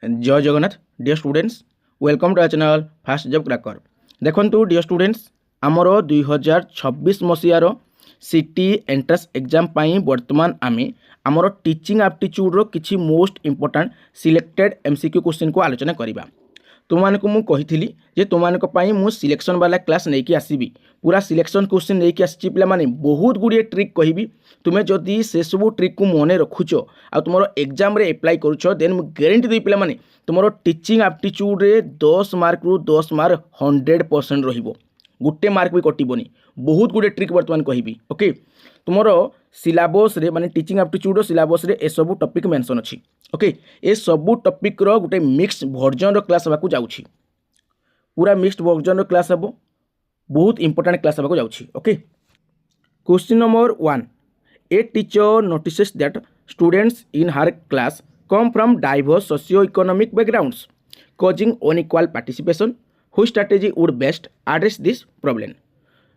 जय Jagannath dear students welcome to our channel fast job cracker. देखंतु dear students आमर 2026 मसीहार सिटी एंट्रेंस एग्जाम पाई वर्तमान आमे आमर टीचिंग एप्टीट्यूड रो किछि most important selected MCQ question को आलोचना करिबा। तुमको मु कहिथिली जे तुमको पाई मु सिलेक्शन वाला क्लास नहीं कि आसीबी पूरा सिलेक्शन क्वेश्चन नहीं कि आसी पिला माने बहुत गुड़िए ट्रिक कहबी तुम्हें जदि से सब ट्रिक को मन रखुच आ तुम एग्जाम रे अप्लाई करुछ देन मु गारंटी देई पिला माने तुम टीचिंग एप्टीट्यूड रे 10 मार्क रु 10 मार्क 100% रहिबो गोटे मार्क भी कटबनी बहुत गुड़े ट्रिक बर्तमान कहबी। ओके तुमर सिलेबस रे माने टीचिंग एप्टीट्यूड सिलेबस रे ए सब टॉपिक मेंशन अछि। ओके ए सब टॉपिक रो गोटे मिक्स वर्जन रो क्लास हेबाकू जाउछि पूरा मिक्स्ड वर्जन रो क्लास हेबो बहुत इंपोर्टेंट क्लास हेबाकू जाउछि। Okay question number 1 a teacher notices that students in her class come from diverse socio-economic backgrounds causing unequal participation. Whose strategy would best address this problem?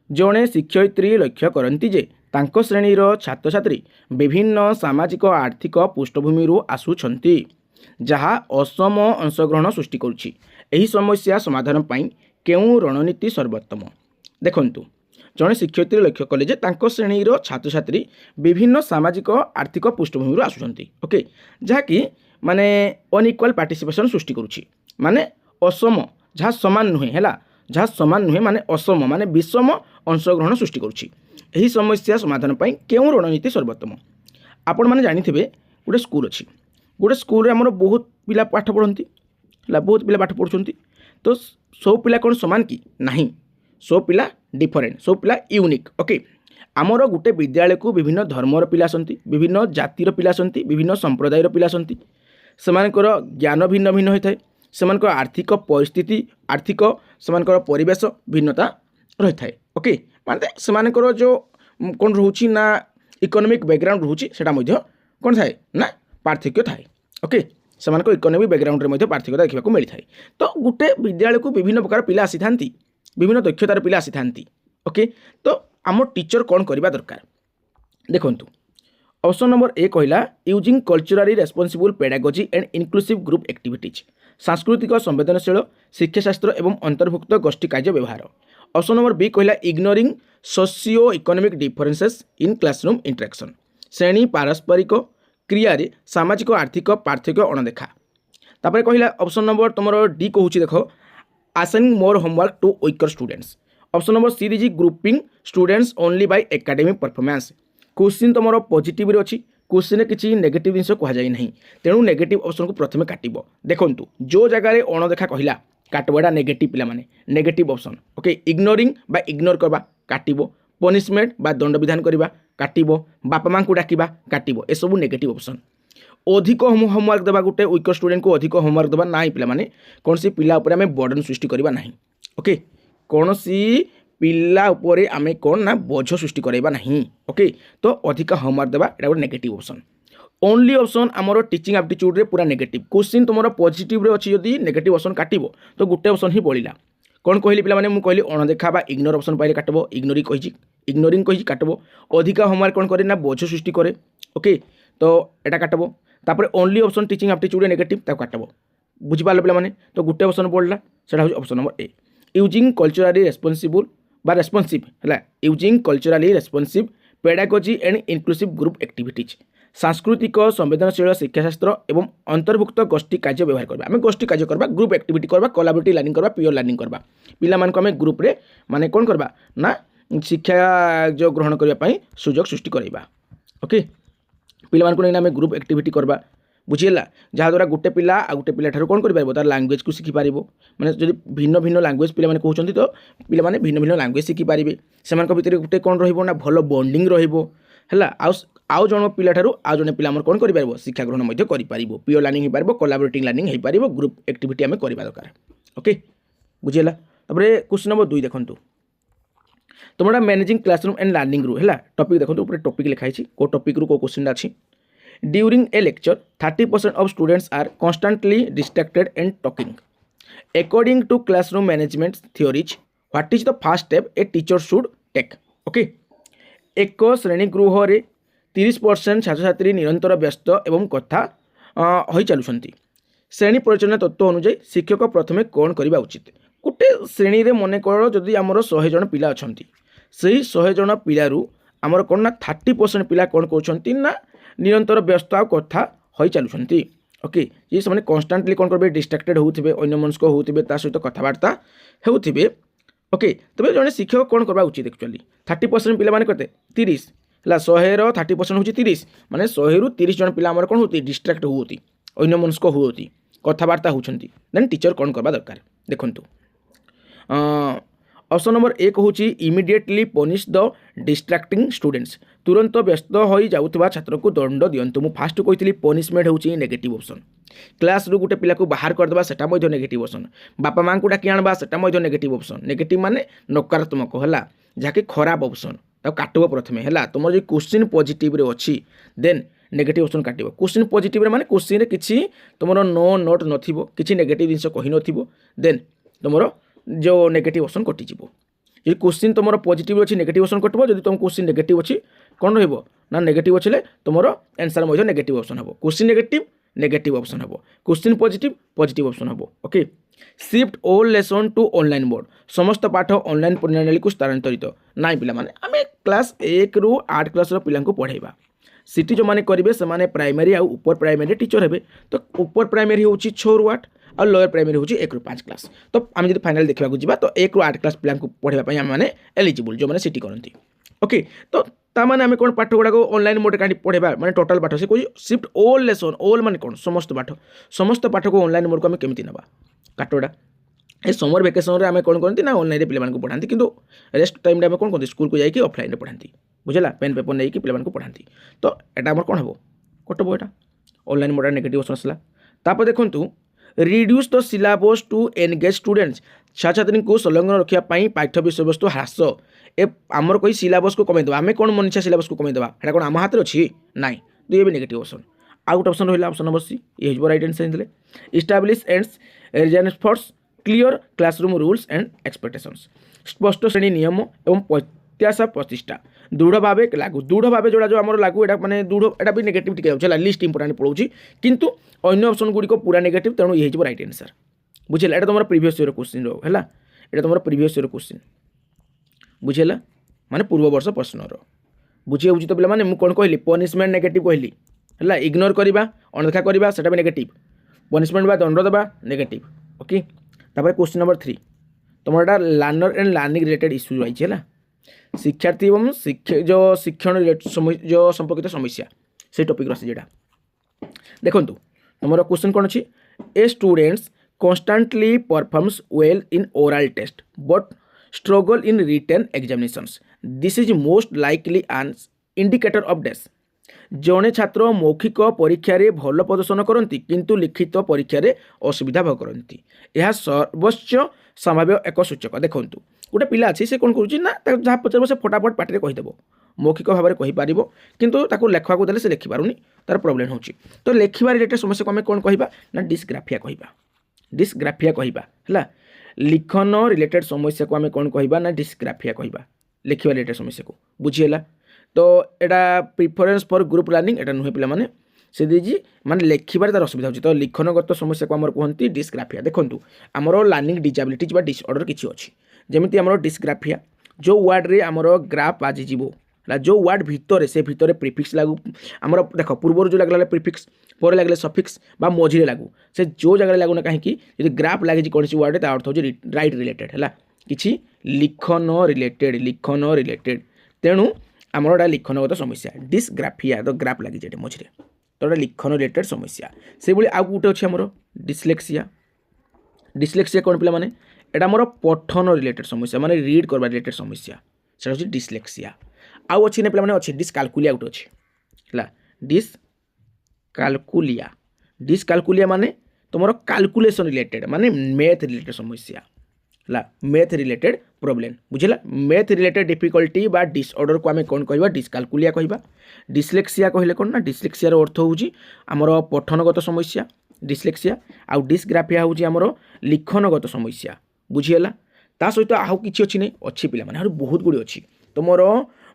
जड़े शिक्षयित्री लक्ष्य करती जे तांको श्रेणीर छात्र छात्री विभिन्न सामाजिक आर्थिक पृष्ठभूमि आसुछंती जहा असम अंशग्रहण सृष्टि करुछि। एही समस्या समाधान पाई केउ रणनीति सर्वोत्तम? देखंतु जड़े शिक्षयित्री लक्ष्य कले जे तांको श्रेणीर छात्र छात्री विभिन्न सामाजिक आर्थिक पृष्ठभूमि आसुछंती। ओके जहाँकि माने अनइक्वाल पार्टिसिपेशन सृष्टि करुछि माने असम जहाँ समान नुहे है जहाँ समान नुहे माने असम माने विषम अंशग्रहण सृष्टि करुछि। एही समस्या समाधान पाई केउ रणनीति सर्वोत्तम? आपण माने जानिथिबे गोटे स्कूल अछि गोटे स्कूल रे हमर बहुत पिला पाठ पढ़ंती बहुत पिला पाठ पढ़ुछंती तो सब पिला कोन समान की नाही सब पिला डिफरेंट सब पिला यूनिक। ओके आमर गोटे विद्यालय को विभिन्न धर्मर पिला आसंती विभिन्न जातिर पिला आसंती विभिन्न संप्रदायर पिला आसंती सेमानकर ज्ञान भिन्न भिन्न होता है सेमानकर आर्थिक परिस्थिति आर्थिक सेमानकर परिवेश भिन्नता रही है। ओके माने सेमानकर जो कौन रोची ना इकोनॉमिक बैकग्राउंड रोची सेटा मध्य कौन थाए ना पार्थक्य थाए। ओके सेमानकर इकोनॉमिक बैकग्राउंड रे मध्य पार्थक्य देखा को मिलता है। तो गोटे विद्यालय को विभिन्न प्रकार पिला आसी थांती विभिन्न दक्षतार पिला आसी थांती। ओके तो आम टीचर कौन करबा दरकार देखंतु ऑप्शन नंबर ए कहला using culturally responsible pedagogy and inclusive group activities सांस्कृतिक संवेदनशील शिक्षाशास्त्र एवं अंतर्भुक्त गोष्ठी कार्य व्यवहार। ऑप्शन नंबर बी कहला ignoring socio economic differences in classroom interaction श्रेणी पारस्परिक क्रिया सामाजिक आर्थिक पार्थक्य अणदेखा। तापर कहला ऑप्शन नंबर तुमर डी कहूँ देख assigning more homework to weaker students. Option number C D grouping students only by academic performance. Question तुम पॉजिटिव रे अछि क्वेश्चन किसी नेगेटिव जिनस कह जाए नहीं तेणु नेगेटिव ऑप्शन को प्रथम काटब। देखंतु जो जगह अणदेखा कहला काटबा नेगेटिव पिला माने नेगेटिव ऑप्शन। ओके इग्नोरिंग बा इग्नोर करबा काटिबो पनिशमेंट बा दंड विधान करबा काटिबो बापा मां को डाकिबा काटिबो ए सब नेगेटिव ऑप्शन। अधिक होमवर्क देवा गोटे वीकर स्टूडेंट को अधिक होमवर्क देवा ना पिला माने कौन सी पिला उपरे आमे बर्डन सृष्टि करबा नाही। ओके कौन सी पिला उपरे आमे कौन ना बोझ सृष्टि करबा नाही। ओके तो अधिक होमवर्क देवा एटा गोटे नेगेटिव ऑप्शन। ओनली ऑप्शन आमर टीचिंग एप्टीट्यूड रे पूरा नेगेटिव क्वेश्चन तुमरो पॉजिटिव रे अछि यदि नेगेटिव ऑप्शन काटिबो तो गोटे ऑप्शन ही बळिला कौन कहली पिला माने मु कहली अणदेखा बा इग्नोर ऑप्शन पाइले काटबो इग्नोरिंग कहि काटबो अधिक होमवर्क कौन करे ना बोझ सृष्टि करे। ओके तो एटा काटबो तापर only option teaching aptitude negative ताको काटबो बुझिपाल पिला माने तो गोटे ऑप्शन पड़ला सेटा हो ऑप्शन नंबर ए यूजिंग कल्चरली रेस्पॉन्सिबल बा रेस्पॉन्सिव है using culturally responsive pedagogy and inclusive group activities सांस्कृतिक संवेदनशील शिक्षाशास्त्र एवं अंतर्भुक्त गोष्ठी कार्य व्यवहार करबा आमे गोष्ठी कार्य करबा ग्रुप एक्टिविटी करबा कोलैबोरेटिव लर्निंग करबा पीयर लर्निंग करबा पिला मान को आमे ग्रुप रे माने कोन करबा ना शिक्षा जो ग्रहण करबा पई सुयोग सृष्टि करबा। ओके पिला मान को नै आमे ग्रुप एक्टिविटी करबा बुझीला जहाँ द्वारा गोटे पिला आ गोटे पिला ठारू कौन कर तार लैंग्वेज को शिखि पारिबो माने जदि भिन्न भिन्न लैंग्वेज पिला माने कहउछंती तो पिला माने भिन्न भिन्न लैंग्वेज शिखि पारिबे सेमान को भितर गोटे कौन रहिबो ना भलो बॉन्डिंग रहिबो हैला आउ जण पिला ठारू आ जण पिला हमर कौन करि पारिबो शिक्षा ग्रहण मध्ये करि पारिबो पीयर लर्निंग हे पारिबो कोलैबोरेटिव लर्निंग हे पारिबो ग्रुप एक्टिविटी आमे करबा दरकार। ओके बुझीला तापरे क्वेश्चन नंबर 2 देखंतु तुमरा मैनेजिंग क्लासरूम एंड लर्निंग रू हैला टॉपिक देखंतु ऊपर टॉपिक लिखा है को टॉपिक रू को क्वेश्चन अछि During a lecture, 30% of students are constantly distracted and talking. According to classroom management theories, what is the first step a teacher should take? Okay. एक श्रेणी गृह रे 30% छात्र छात्री निरंतर व्यस्त एवं कथा होई चलुछंती श्रेणी परिचालना तत्व अनुଯାयी शिक्षक प्रथमे कौन करवा उचित गोटे श्रेणी रे मन कर जदि आमर 100 जन पिला अछंती सही 100 जन पिलारू आमर कौन ना 30% पिला कौन करछंती ना निरंतर व्यस्त आ कथा होई चलुछंती ओके ये से कन्स्टांटली कौन करेंगे डिस्ट्राक्टेड होते अन्यमनस्क होते सहित कथबार्ता होते ओके तबे जड़े शिक्षक कौन करवा उचित एक्चुअली 30% पिला माने करते 30 है 100 30% हूँ 30 माने 100 रु 30 जन पिला कौन होती डिस्ट्राक्ट होती अन्यमनस्क होती कथबार्ता होती देन टीचर कौन करवा दरकार देखु ऑप्शन नंबर 1 हूँ इमिडिएटली पनिश द डिस्ट्राक्टिंग स्टूडेंट्स तुरंत व्यस्त हो जाऊा छात्र को दंड दिंतु मुझे फास्ट कही पनिशमेंट हूँ नेगेटिव ऑप्शन क्लास रू गोटे पिला को बाहर करदेवा सेटा नेगेटिव ऑप्शन बापा माँ को डाकी आनवा सेटा नेगेटिव ऑप्शन नेगेटिव माने नकारात्मक है जहाँकि खराब ऑप्शन काटब प्रथमे है तुम जो क्वेश्चन पॉजिटिव रे अच्छी देन नेगेटिव ऑप्शन काटब क्वेश्चन पॉजिटिव माने क्वेश्चन रे किसी तुम नो नोट नथिबो किसी नेगेटिव जिनस कहि नथिबो देन तुम जो नेगेटिव ऑप्शन कटिଯିव ये क्वेश्चन तुम पॉजिटिव अच्छी नेगेटिव ऑप्शन कटब जब तुम क्वेश्चन नेगेटिव अच्छी कौन रहा ना नेगेटिव अच्छे तुम आंसर नेगेटिव ऑप्शन हम क्वेश्चन नेगेटिव ऑप्शन हम क्वेश्चन पॉजिटिव ऑप्शन हम okay shift all lesson to online mode समस्त पाठ ऑनलाइन प्रणाली को स्थानांतरित नाई पिला माने आमे क्लास 1 रु 8 क्लास पिला पढ़ाइबा सीटी जो माने करेंगे से प्राइमरी आ ऊपर प्राइमरी टीचर हेबे तो ऊपर प्राइमरी हूँ 6 रु 8 और लोअर प्राइमरी हूँ 1 रु 5 क्लास तो आम जब फाइनाल देखा जा तो 1 रु 8 क्लास पिला पढ़ाई आम मैंने एलिजिबल जो मैंने सीटी करती ओके तो ताने आम कौन पाठ गुड़ाक ऑनलाइन मोड का पढ़ाइबा माने टोटाल पाठ से कोई शिफ्ट ऑल लेसन ऑल माने कौन समस्त पाठ को ऑनलाइन मोड को आम केमी नवा काटोटा ये समर वेकेशन में आम कौन करती ना ऑनलाइन पे पढ़ाती किंतु रेस्ट टाइम आम कौन करती स्कूल को जाकि ऑफलाइन पढ़ाती बुझेगा पेन पेपर नहीं कि पे पढ़ाती तो यहाँ कौन हम कटब यहाँ ऑनलाइन मोड नेगेटिव ऑप्शन आसला तापर देखूँ reduce the syllabus to engage students छात्र छात्री को संलग्न रखापी पाठ्य विषय वस्तु ह्रास ए आमर कोई सिलेबस को कमेद आम कौन मनीषा सिलेबस को कमेद है कौन आम हाथ अच्छी ना तो ये भी नेगेटिव ऑप्शन आउ गोटे ऑप्शन रहा ऑप्शन नंबर सी ये हो right answer establish and reinforce clear classroom rules and expectations स्पष्ट श्रेणी नियम एवं प्रत्याशा प्रतिष्ठा दृढ़ भाव लागू दृढ़ भाव जोड़ा जो आम लागू एटा माने दृढ़ एटा भी नेगेटिव टिके होछला लिस्ट इंपोर्टेंट पड़ोची किंतु अन्य ऑप्शन गुडी को पूरा नेगेटिव तेणु ये हो राइट आंसर बुझेला एटा तुम प्रीवियस ईयर क्वेश्चन रो हैला एटा तुम प्रीवियस ईयर क्वेश्चन बुझेला माने पूर्व वर्ष प्रश्न रो बुझे होची तो पिला माने मु कोन कहली पनिशमेंट नेगेटिव कहली हैला इग्नोर करबा अनदेखा करबा सेटा भी नेगेटिव पनिशमेंट बा दंड देबा नेगेटिव ओके तापर क्वेश्चन नंबर 3 तुम एटा learner and learning related issue रही है शिक्षार्थी एवं जो शिक्षण जो संपर्कित समस्या से टॉपिक रही जेटा देखो तुम क्वेश्चन कौन अच्छी a students constantly performs well in oral test but struggle in written examinations this is most likely an indicator of this जड़े छात्र मौखिक परीक्षा रे भल प्रदर्शन करती किंतु लिखित परीक्षा रे असुविधा भोग करती यह सर्वोच्च संभाव्य एक सूचक देखो गोटे पिला अच्छी से कौन कर जहाँ पचार से फटाफट पार्टी कहीदेव मौखिक भाव में कहीपर किंतु ताको लेखा देले से लिखिपारुनी तार प्रोब्लेम होची तो लेखिबा रिलेटेड समस्या को आम कौन कहबा ना डिस्ग्राफिया कहबा है लिखन रिलेटेड समस्या को आम कौन कहबा ना डिस्ग्राफिया कहबा लिखिबा रिलेटेड समस्या को बुझीगला तो यहाँ प्रिफरेन्स फॉर ग्रुप लर्निंग एटा नुहे पिला माने से दीजी माने लेखिबार तार असुविधा होची तो लिखनगत समस्या को आमर कहती डिस्ग्राफिया देखंतु आमर लर्निंग डिजाबिलिटीज बा डिसऑर्डर किछि अछि जेमिति आमर डिस्ग्राफिया जो वर्ड रे आमर ग्राफ बाजी जीवो जो वर्ड भितर से भितर प्रिफिक्स लागू आमर देख पूर्व जो लगला प्रिफिक्स पर लगले सफिक्स बा मझिरे लागू से जो जगह लागू ना कहीं यदि ग्राफ लगे कौन सी वर्ड तार अर्थ होची राइट रिलेटेड है किछि लिखन रिलेटेड तेणु आमर एटा लिखनगत समस्या डिस्ग्राफिया तो ग्राफ लगी जाए मझिरे तो एटा लिखन रिलेटेड समस्या से भाई आउ गोटे अच्छे आमर डिस्लेक्सिया कौन पिला माने एटा मोर पठन रिलेटेड समस्या माने रीड करबा रिलेटेड समस्या सेटा होची डिस्लेक्सिया आउ अच्छी ने पिला माने अच्छी डिसकाल्कुलिया गोटे अच्छे है डिसकाल्कुलिया माने तुम काल्कुलेसन रिलेटेड माने मैथ रिलेटेड समस्या है मैथ रिलेटेड प्रोब्लेम बुझेगा मैथ रिलेटेड डिफिकल्टी बा डिसऑर्डर को आम कौन कहबा डिसकाल्कुलिया कहबा डिस्लेक्सिया कहले कौन ना डिस्लेक्सियार अर्थ होची आमर पठनगत समस्या डिस्लेक्सिया आउ डिस्ग्राफिया होची आमर लिखनगत समस्या बुझीगला ता सहित आउ किछि अछि नै अछि पिला माने बहुत गुडी अछि तुमर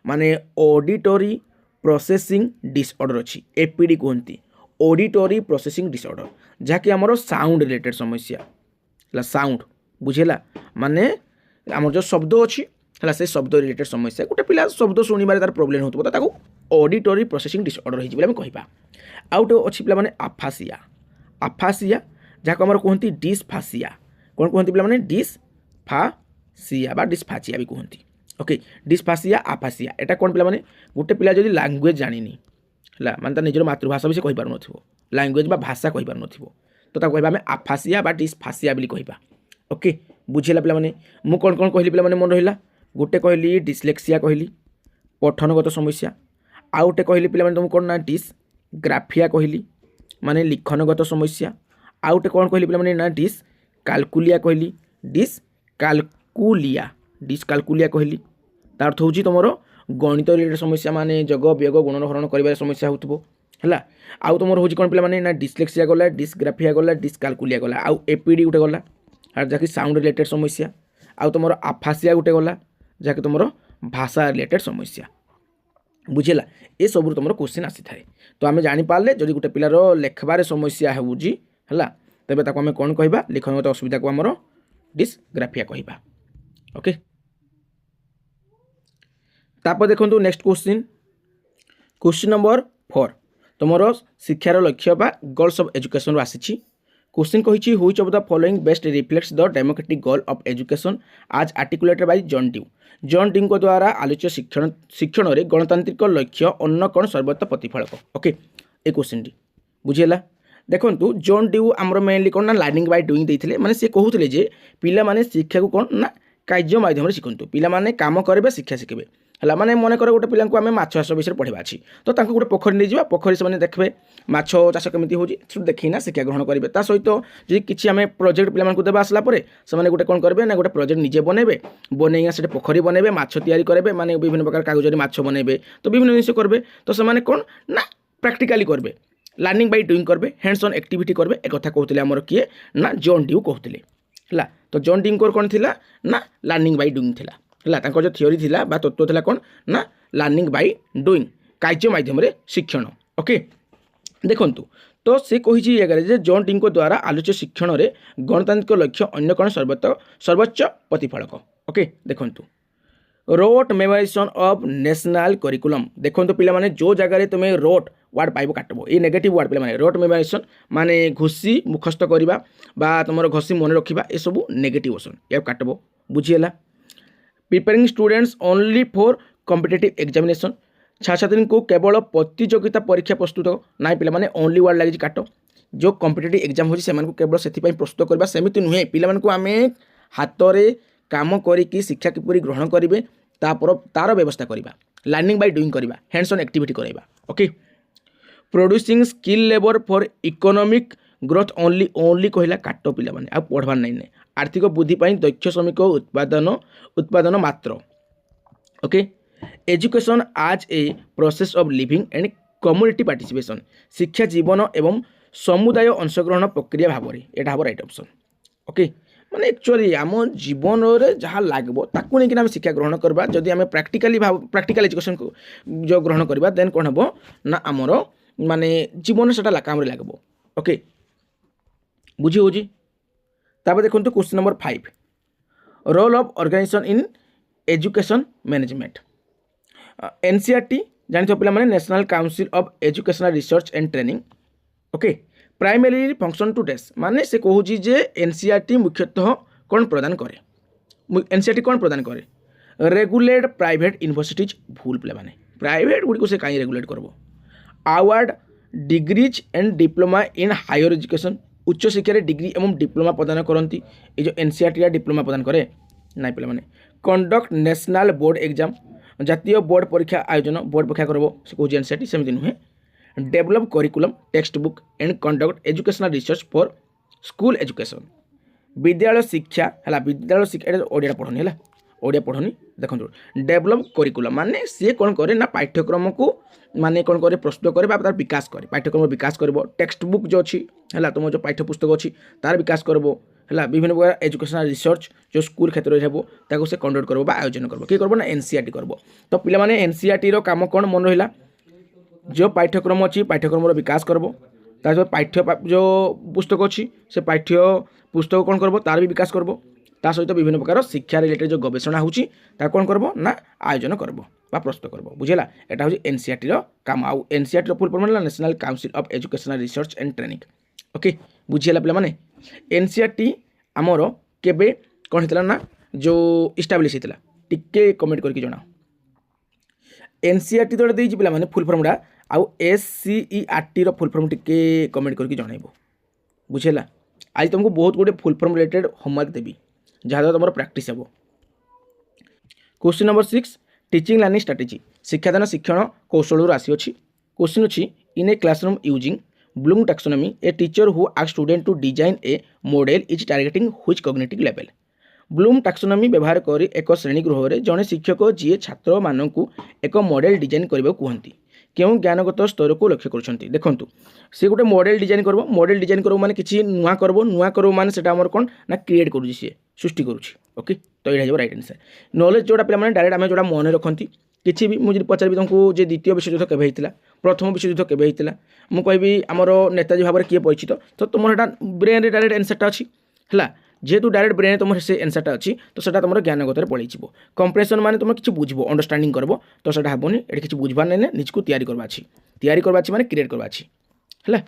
माने ऑडिटरी प्रोसेसिंग डिसऑर्डर अछि एपीडी कहंती ऑडिटरी प्रोसेसिंग डिसऑर्डर जहाँकि आमर साउंड रिलेटेड समस्या है साउंड बुझेगा माने आमर जो शब्द अच्छी है से शब्द रिलेटेड समस्या गोटे पिला शब्द शुणवे तार प्रोब्लेम होता ताको ऑडिटरी प्रोसेसिंग डिसऑर्डर होगी कहवा आउ गोटे अच्छी पिला माने आफासिया आफासिया जहाँ आमर कहते डिस्फासिया कौन कहते पिला माने डिस्फासिया बा डिस्फासिया भी कहते ओके डिस्फासिया आफासिया एटा कौन पिला माने गोटे पिला जदि लैंग्वेज जानिनी है माने तार निजर मातृभाषा भी से कहि पार नथिबो लैंग्वेज बा भाषा कहि पार नथिबो तो ताको कहबा हमें आफासिया बा डिस्फासिया बोली कहबा ओके बुझेला पिला माने मु कौन कौन कहली पिला माने मन रहिला गोटे कहली डिस्लेक्सिया कहली पठनगत समस्या आउ गोटे कहली पिला माने तुम कौन ना डिस्ग्राफिया कहली माने लिखनगत समस्या आउ गोटे कौन कहली पिला माने ना डिस्काल्कुलिया कहली डिस्काल्कुलिया कहली तार अर्थ होची तुमरो गणित रिलेटेड समस्या माने जग वियोग गुणन हरण करिबार समस्या होतबो हला आउ तुमर होची कोन पिला माने ना डिस्लेक्सिया गला डिस्ग्राफिया गला डिस्काल्कुलिया गला आउ एपीडी गुटे गला आर जाकी साउंड रिलेटेड समस्या आउ तुमर आफासिया गुटे गला जाकी तुमर भाषा रिलेटेड समस्या बुझेला ए सब तुमर क्वेश्चन आसी थाए तो आमे जानि पाले जदि गुटे पिलार लेखबार समस्या होउजी हला तबे ताको आमे कोन कहबा लिखनगत असुविधा को हमर डिस्ग्राफिया कहबा ओके तापर देखो नेक्स्ट क्वेश्चन नंबर 4 तुमर शिक्षार लक्ष्य बा गोल्स ऑफ एजुकेशन आसी क्वेश्चन कही which of the following best reflects the democratic goal of education आज आर्टिकुलेटेड बाय जॉन ड्यू को द्वारा आलोच्य शिक्षण में गणतांत्रिक लक्ष्य अन्न कौन सर्वोत्त प्रतिफलक ओके ए क्वेश्चन टी बुझेला देखो जॉन ड्यू आमर मेनली कौन ना लर्निंग बाय डूइंग देते माने से कहते जे पिला माने शिक्षा को कौन ना कार्य माध्यम शिखु पिला माने काम करेंगे शिक्षा शिखे है माने मन कर गोटे पिला आम माछ चाष विषय पढ़ा अच्छी तो गोटे पोखरी नहीं जावा पोखरी से देखते माछ चाष केमी हो देखना शिक्षा ग्रहण करेंगे ता सहित जी किसी आम प्रोजेक्ट पिला देवा आसला से गोटे कौन करेंगे ना गोटे प्रोजेक्ट निजे बनइबे बनई से पोखरी बनइबे माछ तैयारी करेंगे माने विभिन्न प्रकार कागज माछ बनइबे तो विभिन्न जिन करेंगे तो से कौन ना प्रैक्टिकली करेंगे लर्निंग बाय डूइंग करेंगे हैंड्स ऑन एक्टिविटी करेंगे एक कथा कहते आमर किए ना जॉन ड्यू कहते है तो जॉन ड्यू कौन थी ना लर्निंग बाय डूइंग थिला है जो थियोरी थिला बा तत्व थिला कौन ना लर्निंग बाय डूइंग कार्य माध्यम शिक्षण ओके देखंतु तो से कही जे जॉन ड्यू द्वारा आलोच्य शिक्षण में गणतांत्रिक लक्ष्य अन्य कौन सर्वोच्च प्रतिफलक ओके देखंतु rote memorisation of national curriculum देखंतु पिला माने जो जगह तुम्हें रोट वार्ड पाइब काटबो ये नेगेटिव वार्ड पिला माने रोट मेमोराइजेशन माने घुसी मुखस्त करबा बा तुमर घसी मन रखिबा ए सब नेगेटिव ऑप्शन या काटबो बुझिएला preparing students only for competitive examination छात्र छात्री को केवल प्रतियोगिता परीक्षा प्रस्तुत ना पिला माने ओनली वार्ड लगी काट जो कॉम्पिटिटिव एग्जाम हो केवल से प्रस्तुत करवा सेमिति नुहे पिला को आम हाथ में काम करी शिक्षा किपरि ग्रहण करेंगे तार व्यवस्था करवा लर्निंग बाय डूइंग करवा हैंड्स ऑन एक्टिविटी करवा okay producing skill labour for economic growth only कहला काट पिला माने आ पढ़वार नहीं आर्थिक बुद्धि दक्ष श्रमिक उत्पादन मात्र ओके एजुकेशन आज a process of living and community participation शिक्षा जीवन एवं समुदाय अंशग्रहण प्रक्रिया भाव में यहाँ हम राइट ऑप्शन ओके माने एक्चुअली आम जीवन में जहाँ लगो ताकू नहीं आम शिक्षा ग्रहण करवा जदि आम प्रैक्टिकल एजुकेशन को जो ग्रहण करवा देन कौन हम ना आमर माने जीवन से काम लगो ओके बुझी हो देखो question number 5 role of organisation in education management NCERT जानते पे national council of educational research and training okay primary function to test माने से कहूँ जे एनसीईआरटी मुख्यतः कौन प्रदान करे एनसीईआरटी कौन प्रदान करे रेगुलेट प्राइवेट यूनिवर्सिटीज भूल पे माने प्राइवेट गुड़ी को से कहीं रेगुलेट करबो award degrees and diploma in higher education उच्च शिक्षा डिग्री एवं डिप्लोमा प्रदान करती ये जो एनसीईआरटी डिप्लोमा प्रदान करे ना पे माने कंडक्ट नेशनल बोर्ड एग्जाम जातीय बोर्ड परीक्षा आयोजन बोर्ड परीक्षा करबो से कहूँ एनसीईआरटी सेमती नुहे develop curriculum text book and conduct educational research for school education विद्यालय शिक्षा है विद्यालय शिक्षा ओडिया पढ़नी है ओडिया पढ़नी देखो डेवलप करिकुलम माने सी कौन करे ना पाठ्यक्रम को माने कौन करे प्रस्तुत करे तार विकास करे पाठ्यक्रम विकास कर टेक्स्ट बुक जो अच्छी है तुम जो पाठ्यपुस्तक अच्छी तार विकास कर है विभिन्न प्रकार एजुकेशनल रिसर्च जो स्कूल क्षेत्र में से कंडक्ट कर आयोजन कर किए कर ना एनसीईआरटी कर तो पे एनसीईआरटी काम कौन मन रहा जो पाठ्यक्रम अच्छी पाठ्यक्रम विकास करब तार पाठ्य जो पुस्तक अच्छी से पाठ्य पुस्तक कौन करब तार भी विकास करब ता सहित विभिन्न प्रकार शिक्षा रिलेटेड जो गवेषणा होची ता कौन करब ना आयोजन करब बा प्रस्तुत करब बुझेला एटा होची एनसीईआरटी रो काम आउ एनसीईआरटी रो फुल फॉर्म होला national council of educational research and training okay बुझेला पिला माने एनसीईआरटी आमर केबे कौन होता ना जो इस्टाब्लीश होता टिके कमेंट करके जनाओ एनसीईआरटी तो देती पे फुल फर्मटा आउ एससीईआरटी फुल फर्म टिके कमेंट करके जनइब बुझेगा आज तुमको बहुत गुटे फुल फर्म रिलेटेड होमवर्क देवी जहाँद्वारा तुम प्रैक्टिस हे question number 6 teaching learning strategy शिक्षादान शिक्षण कौशल राशि अच्छी क्वेश्चन अच्छी in a classroom using Bloom taxonomy a teacher who ask student to design a model is targeting which cognitive level Bloom taxonomy व्यवहार कर एक श्रेणी गृह में जड़े शिक्षक जी छात्र मानू एक मॉडल डिजाइन करने कहती क्यों ज्ञानगत स्तर को लक्ष्य कर देखूँ सी गोटे मॉडल डिजाइन कर मॉडल डिजाइन कर माने किसी नुआ करब माने सेटा हमर कौन ना क्रिएट करुँची सी सृष्टि करुँची ओके तो ये राइट आंसर नॉलेज जोड़ा पे डायरेक्ट आम जो मन रखती किसी भी मुझे पचारि तुमको जे द्वितीय विश्वयुद्ध केवे होता प्रथम विश्वयुद्ध केवे होता मुझे कहि आमर नेताजी भाव में किए परिचित तो तुम ब्रेन डायरेक्ट आंसरटा अच्छी है जेहेतु डायरेक्ट ब्रेन तुम से आंसरटा अच्छी तो सेटा तुम ज्ञानगत पलि कंप्रेसन माने तुम किसी बुझब अंडरस्टांडिंग करब तो सेटा हेनी ये किसी बुझबार नहीं निजको तैयारी करवा माने क्रिएट करवा है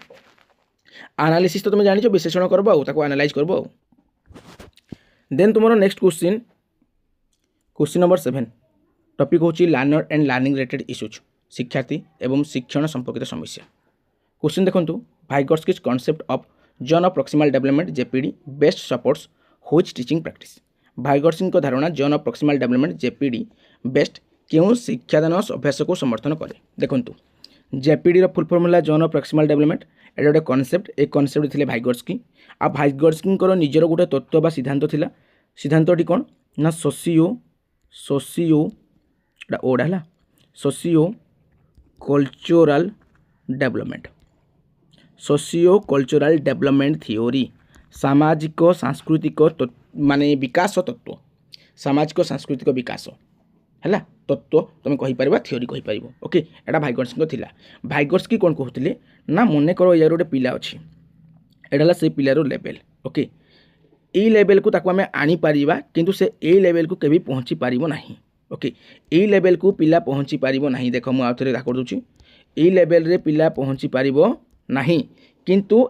एनालिसिस तो तुम जान विश्लेषण करब एनालाइज करब देन तुम नेक्स्ट क्वेश्चन नंबर 7 टॉपिक होची learner and learning related issues शिक्षार्थी एवं शिक्षण संपर्कित समस्या क्वेश्चन देखो Vygotsky's concept of zone of proximal development ZPD best supports which teaching practice Vygotsky धारणा zone of proximal development ZPD best क्यों शिक्षादान अभ्यास को समर्थन करे देखो जेपीडी फुल फॉर्म है जॉन ऑफ प्रॉक्सिमल डेवलपमेंट एटा गोटे कॉन्सेप्ट ए कॉन्सेप्ट थे भाइगर्स्की आ भाइगर्स्की निजर गोटे तत्व बा सिद्धांत थिला सिद्धांतटी कौन ना सोसियो ओडा है सोसियो कल्चरल डेवलपमेंट थ्योरी सामाजिक सांस्कृतिक माने विकास तत्व सामाजिक सांस्कृतिक विकास है तत्व तुम कहीपर थ्योरी कहीपर ओके एटा भाइगर्स्की थिला भाइगर्स्की कौन कहते ना मन कर यार गोटे पिला अच्छी एटा से पिलार लेवल ओके ये लेवल को ताको आमे आनी पारिबा किंतु से ए लेवल को केबी पहुँची पारिबो नाही ओके ए लेवल को पिला पहुँची पारिबो नाही देख मु आउ थरे कर दूची ए लेवल रे पिला पहुँची पारिबो नाही किंतु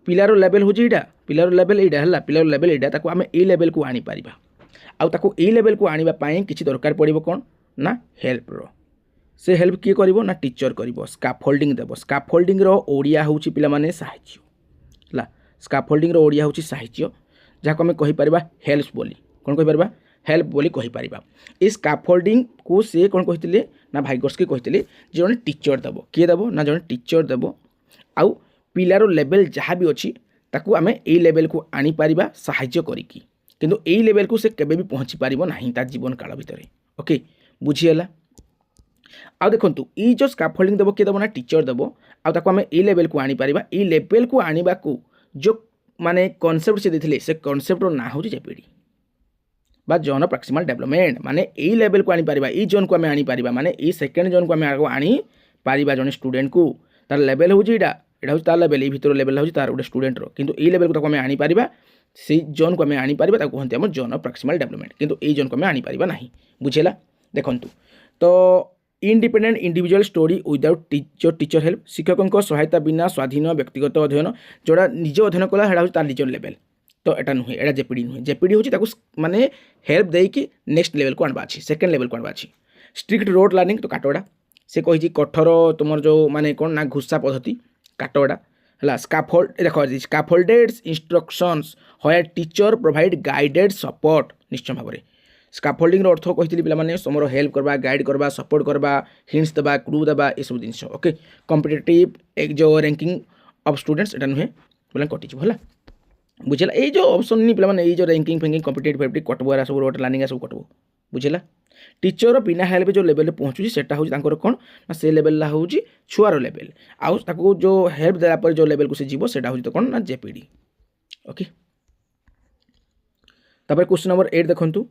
पिलार लेवल होची एटा पिलार लेवल एटा हला पिलार लेवल एटा ताको आमे ए लेवल को आनी पारिबा आउ ताको ए लेवल को आनिबा पाई किछि दरकार पड़िबो कोन ना हेल्प रो से हेल्प किए करिवो ना टीचर करिवो स्काफोल्डिंग देबो स्काफोल्डिंग रो ओडिया होची पिला माने साहित्य हला स्काफोल्डिंग रो ओडिया होची साहित्य जहाँ आम कहीपर हेल्प बोली कौन कहीपर हेल्प बोली कहीपर ये स्काफोल्डिंग को सी कौन कहते ना भाइगर्स्की कहते जड़े टीचर देव किए देव ना जड़े टीचर देव आउ पिलार लेवल जहाँ भी अच्छी ताकू आम ए लेवल को आनी पारिबा साहाय्य करिकी किंतु ए लेवल को से केबे भी पहुँची पारिबो नाही तार जीवन काल भितर ओके बुझीगला आ देखंतु ई जो स्काफोल्डिंग देव किए देव ना टीचर देव आउ ताकू आम ए लेवल को आनी पारिबा ए लेवल को आनिबा को जो माने कॉन्सेप्ट से देथिले से कॉन्सेप्ट ना हो जेपीडी बा जॉन ऑफ प्रॉक्सिमल डेवलपमेंट माने ए लेवल को आनी पारिबा ई जोन को आमे आनी पारिबा माने ई सेकंड जोन को आमे आनी पारिबा जने स्टूडेंट को तार लेवल होची एटा एटा होची तार लेवल ई भीतर लेवल होची तार गोटे स्टूडेंट रो किंतु ए लेवल को ताको आमे आनी पारिबा से जोन को आमे आनी पारिबा ताको कहंती हम जॉन ऑफ प्रॉक्सिमल डेवलपमेंट किंतु ए जोन को आमे आनी पारिबा नाही बुझेला देखंतु तो independent individual story without teacher help शिक्षकों सहायता बिना स्वाधीन व्यक्तिगत अध्ययन जोड़ा निज अध्ययन कला है तार निजर लेवल तो एटा नुहे एटा जेपीडी नुहे जेपीडी होची ताको माने हेल्प देकी नेक्स्ट लेवल को आनबा अछि सेकंड लेवल को आनबा अछि स्ट्रिक्ट रोड लर्निंग तो काटोड़ा से कहि कठोर तुमर जो माने कोन ना घुस्सा पद्धति काटोड़ा हला स्काफोल्ड देखो scaffolded instructions where teacher provide guided support निश्चय भाव स्काफोल्डिंग अर्थ कही पे समर हेल्प करवा गाइड करवा सपोर्ट करवा हिंट्स देवा क्लू देवा ये सब जिन ओके कॉम्पिटिटिव एक जो रैंकिंग ऑफ स्टूडेंट्स एटा नुहे बोले कटिज है बुझेगा ये जो ऑप्शन नहीं पे ये जो रैंकिंग फैंकिंग कॉम्पिटिटिव फैक्टिव कटबो सब रोड लर्निंग सब कटबो बुझेगा टीचर बिना हेल्प जो लेवल पहुँचुची सेटा हूँ कौन ना से लेवल हूँ छुआर लेवल आउ जो हेल्प देला जो लेवल को से जीव सेटा हूँ तो कौन ना जेपीडी ओके तापर क्वेश्चन नंबर 8 देखंतु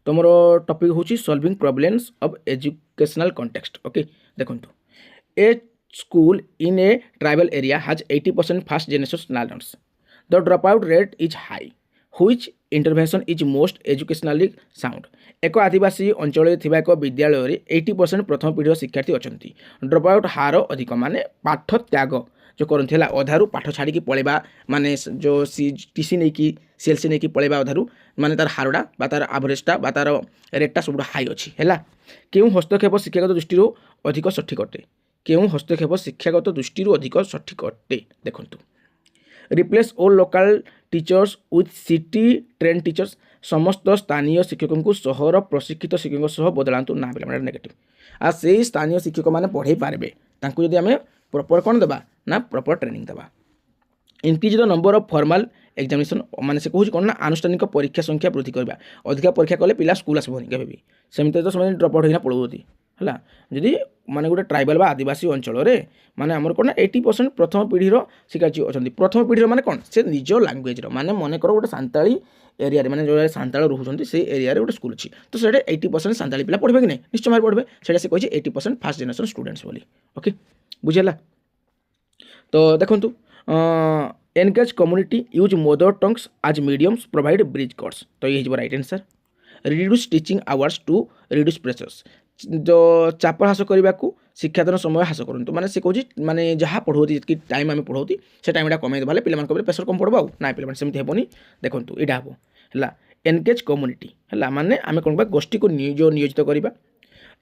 तुमर टॉपिक हूँ solving problems of educational context okay देखंतु ए school in a tribal area has 80% first generation learners. The dropout rate is high. Which intervention is most educationally sound? ଏକ ଆଦିବାସୀ ଅଞ୍ଚଳରେ ଥିବା ଏକ ବିଦ୍ୟାଳୟରେ 80% ପ୍ରଥମ ପିଢ଼ିର ଶିକ୍ଷାର୍ଥୀ ଅଛନ୍ତି। ଡ୍ରପ୍ ଆଉଟ୍ ହାର ଅଧିକ ମାନେ ପାଠ ତ୍ୟାଗ ଯେଉଁ କରନ୍ତି ହେଲା ଅଧାରୁ ପାଠ ଛାଡ଼ିକି ପଳେଇବା ମାନେ ଯେଉଁ ଟିସି ନେଇକି ସିଏଲ୍ସି ନେଇକି ପଳେଇବା ଅଧାରୁ ମାନେ ତାର ହାରଟା ବା ତାର ଆଭରେଜଟା ବା ତାର ରେଟ୍ଟା ସବୁଠୁ ହାଇ ଅଛି ହେଲା। କେଉଁ ହସ୍ତକ୍ଷେପ ଶିକ୍ଷାଗତ ଦୃଷ୍ଟିରୁ ଅଧିକ ସଠିକ୍ ଅଟେ? କେଉଁ ହସ୍ତକ୍ଷେପ ଶିକ୍ଷାଗତ ଦୃଷ୍ଟିରୁ ଅଧିକ ସଠିକ୍ ଅଟେ? ଦେଖନ୍ତୁ replace all local teachers with CT train teachers সমস্ত স্থানীয় শিক্ষকଙ୍କୁ ସହର ପ୍ରଶିକ୍ଷିତ ଶିକ୍ଷକଙ୍କ ସହ ବଦଳାନ୍ତୁ ନା ପିଲାମାନେ ନେଗେଟିଭ୍ ଆଉ ସେଇ ସ୍ଥାନୀୟ ଶିକ୍ଷକମାନେ ପଢ଼େଇ ପାରିବେ ତାଙ୍କୁ ଯଦି ଆମେ ପ୍ରପର କ'ଣ ଦେବା ନା ପ୍ରପର ଟ୍ରେନିଂ ଦେବା। Increase the number of formal examination ମାନେ ସେ କହୁଛି କ'ଣ ନା ଆନୁଷ୍ଠାନିକ ପରୀକ୍ଷା ସଂଖ୍ୟା ବୃଦ୍ଧି କରିବା ଅଧିକା ପରୀକ୍ଷା କଲେ ପିଲା ସ୍କୁଲ ଆସିବନି କେବେ ବି ସେମିତି ତ ସେମାନେ ଡ୍ରପ୍ ଆଉଟ୍ ହେଇକିନା ପଳାଉଛନ୍ତି ହେଲା। ଯଦି ମାନେ ଗୋଟେ ଟ୍ରାଇବାଲ ବା ଆଦିବାସୀ ଅଞ୍ଚଳରେ ମାନେ ଆମର କ'ଣ ନା 80% ପ୍ରଥମ ପିଢ଼ିର ଶିକ୍ଷାର୍ଥୀ ଅଛନ୍ତି। ପ୍ରଥମ ପିଢ଼ିର ମାନେ କ'ଣ ସେ ନିଜ ଲାଙ୍ଗୁଏଜର ମାନେ ମନେକର ଗୋଟେ ସାନ୍ତାଳୀ ଏରିଆରେ ମାନେ ଯେଉଁ ସାନ୍ତାଳ ରହୁଛନ୍ତି ସେଇ ଏରିଆରେ ଗୋଟେ ସ୍କୁଲ ଅଛି ତ ସେଇଟା 80% ସାନ୍ତାଳୀ ପିଲା ପଢ଼ିବେ କି ନାହିଁ ନିଶ୍ଚୟ ଭାବରେ ପଢ଼ିବେ ସେଇଟା ସେ କହିଛି 80% ଫାର୍ଷ୍ଟ ଜେନେରେସନ୍ ଷ୍ଟୁଡେଣ୍ଟସ୍ ବୋଲି ଓକେ ବୁଝିଲା। ତ ଦେଖନ୍ତୁ engage community use mother tongues as mediums provide bridge course ତ ଇଏ ହେଇଯିବ right answer. Reduce teaching hours to reduce pressures ଚାପ ହ୍ରାସ କରିବାକୁ ଶିକ୍ଷାଦାନ ସମୟ ହ୍ରାସ କରନ୍ତୁ ମାନେ ସେ କହୁଛି ମାନେ ଯାହା ପଢ଼ାଉତି ଯେତିକି ଟାଇମ୍ ଆମେ ପଢ଼ାଉତି ସେ ଟାଇମ୍ଟା କମେଇ ଦେବା ହେଲେ ପିଲାମାନଙ୍କ ଉପରେ ପ୍ରେସର କମ୍ ପଡ଼ିବ ଆଉ ନା ପିଲାମାନେ ସେମିତି ହେବନି। ଦେଖନ୍ତୁ ଏଇଟା ହେବ ହେଲା ଏନଗେଜ୍ କମ୍ୟୁନିଟି ହେଲା ମାନେ ଆମେ କ'ଣ କରିବା ଗୋଷ୍ଠୀକୁ ନିୟୋଜିତ କରିବା।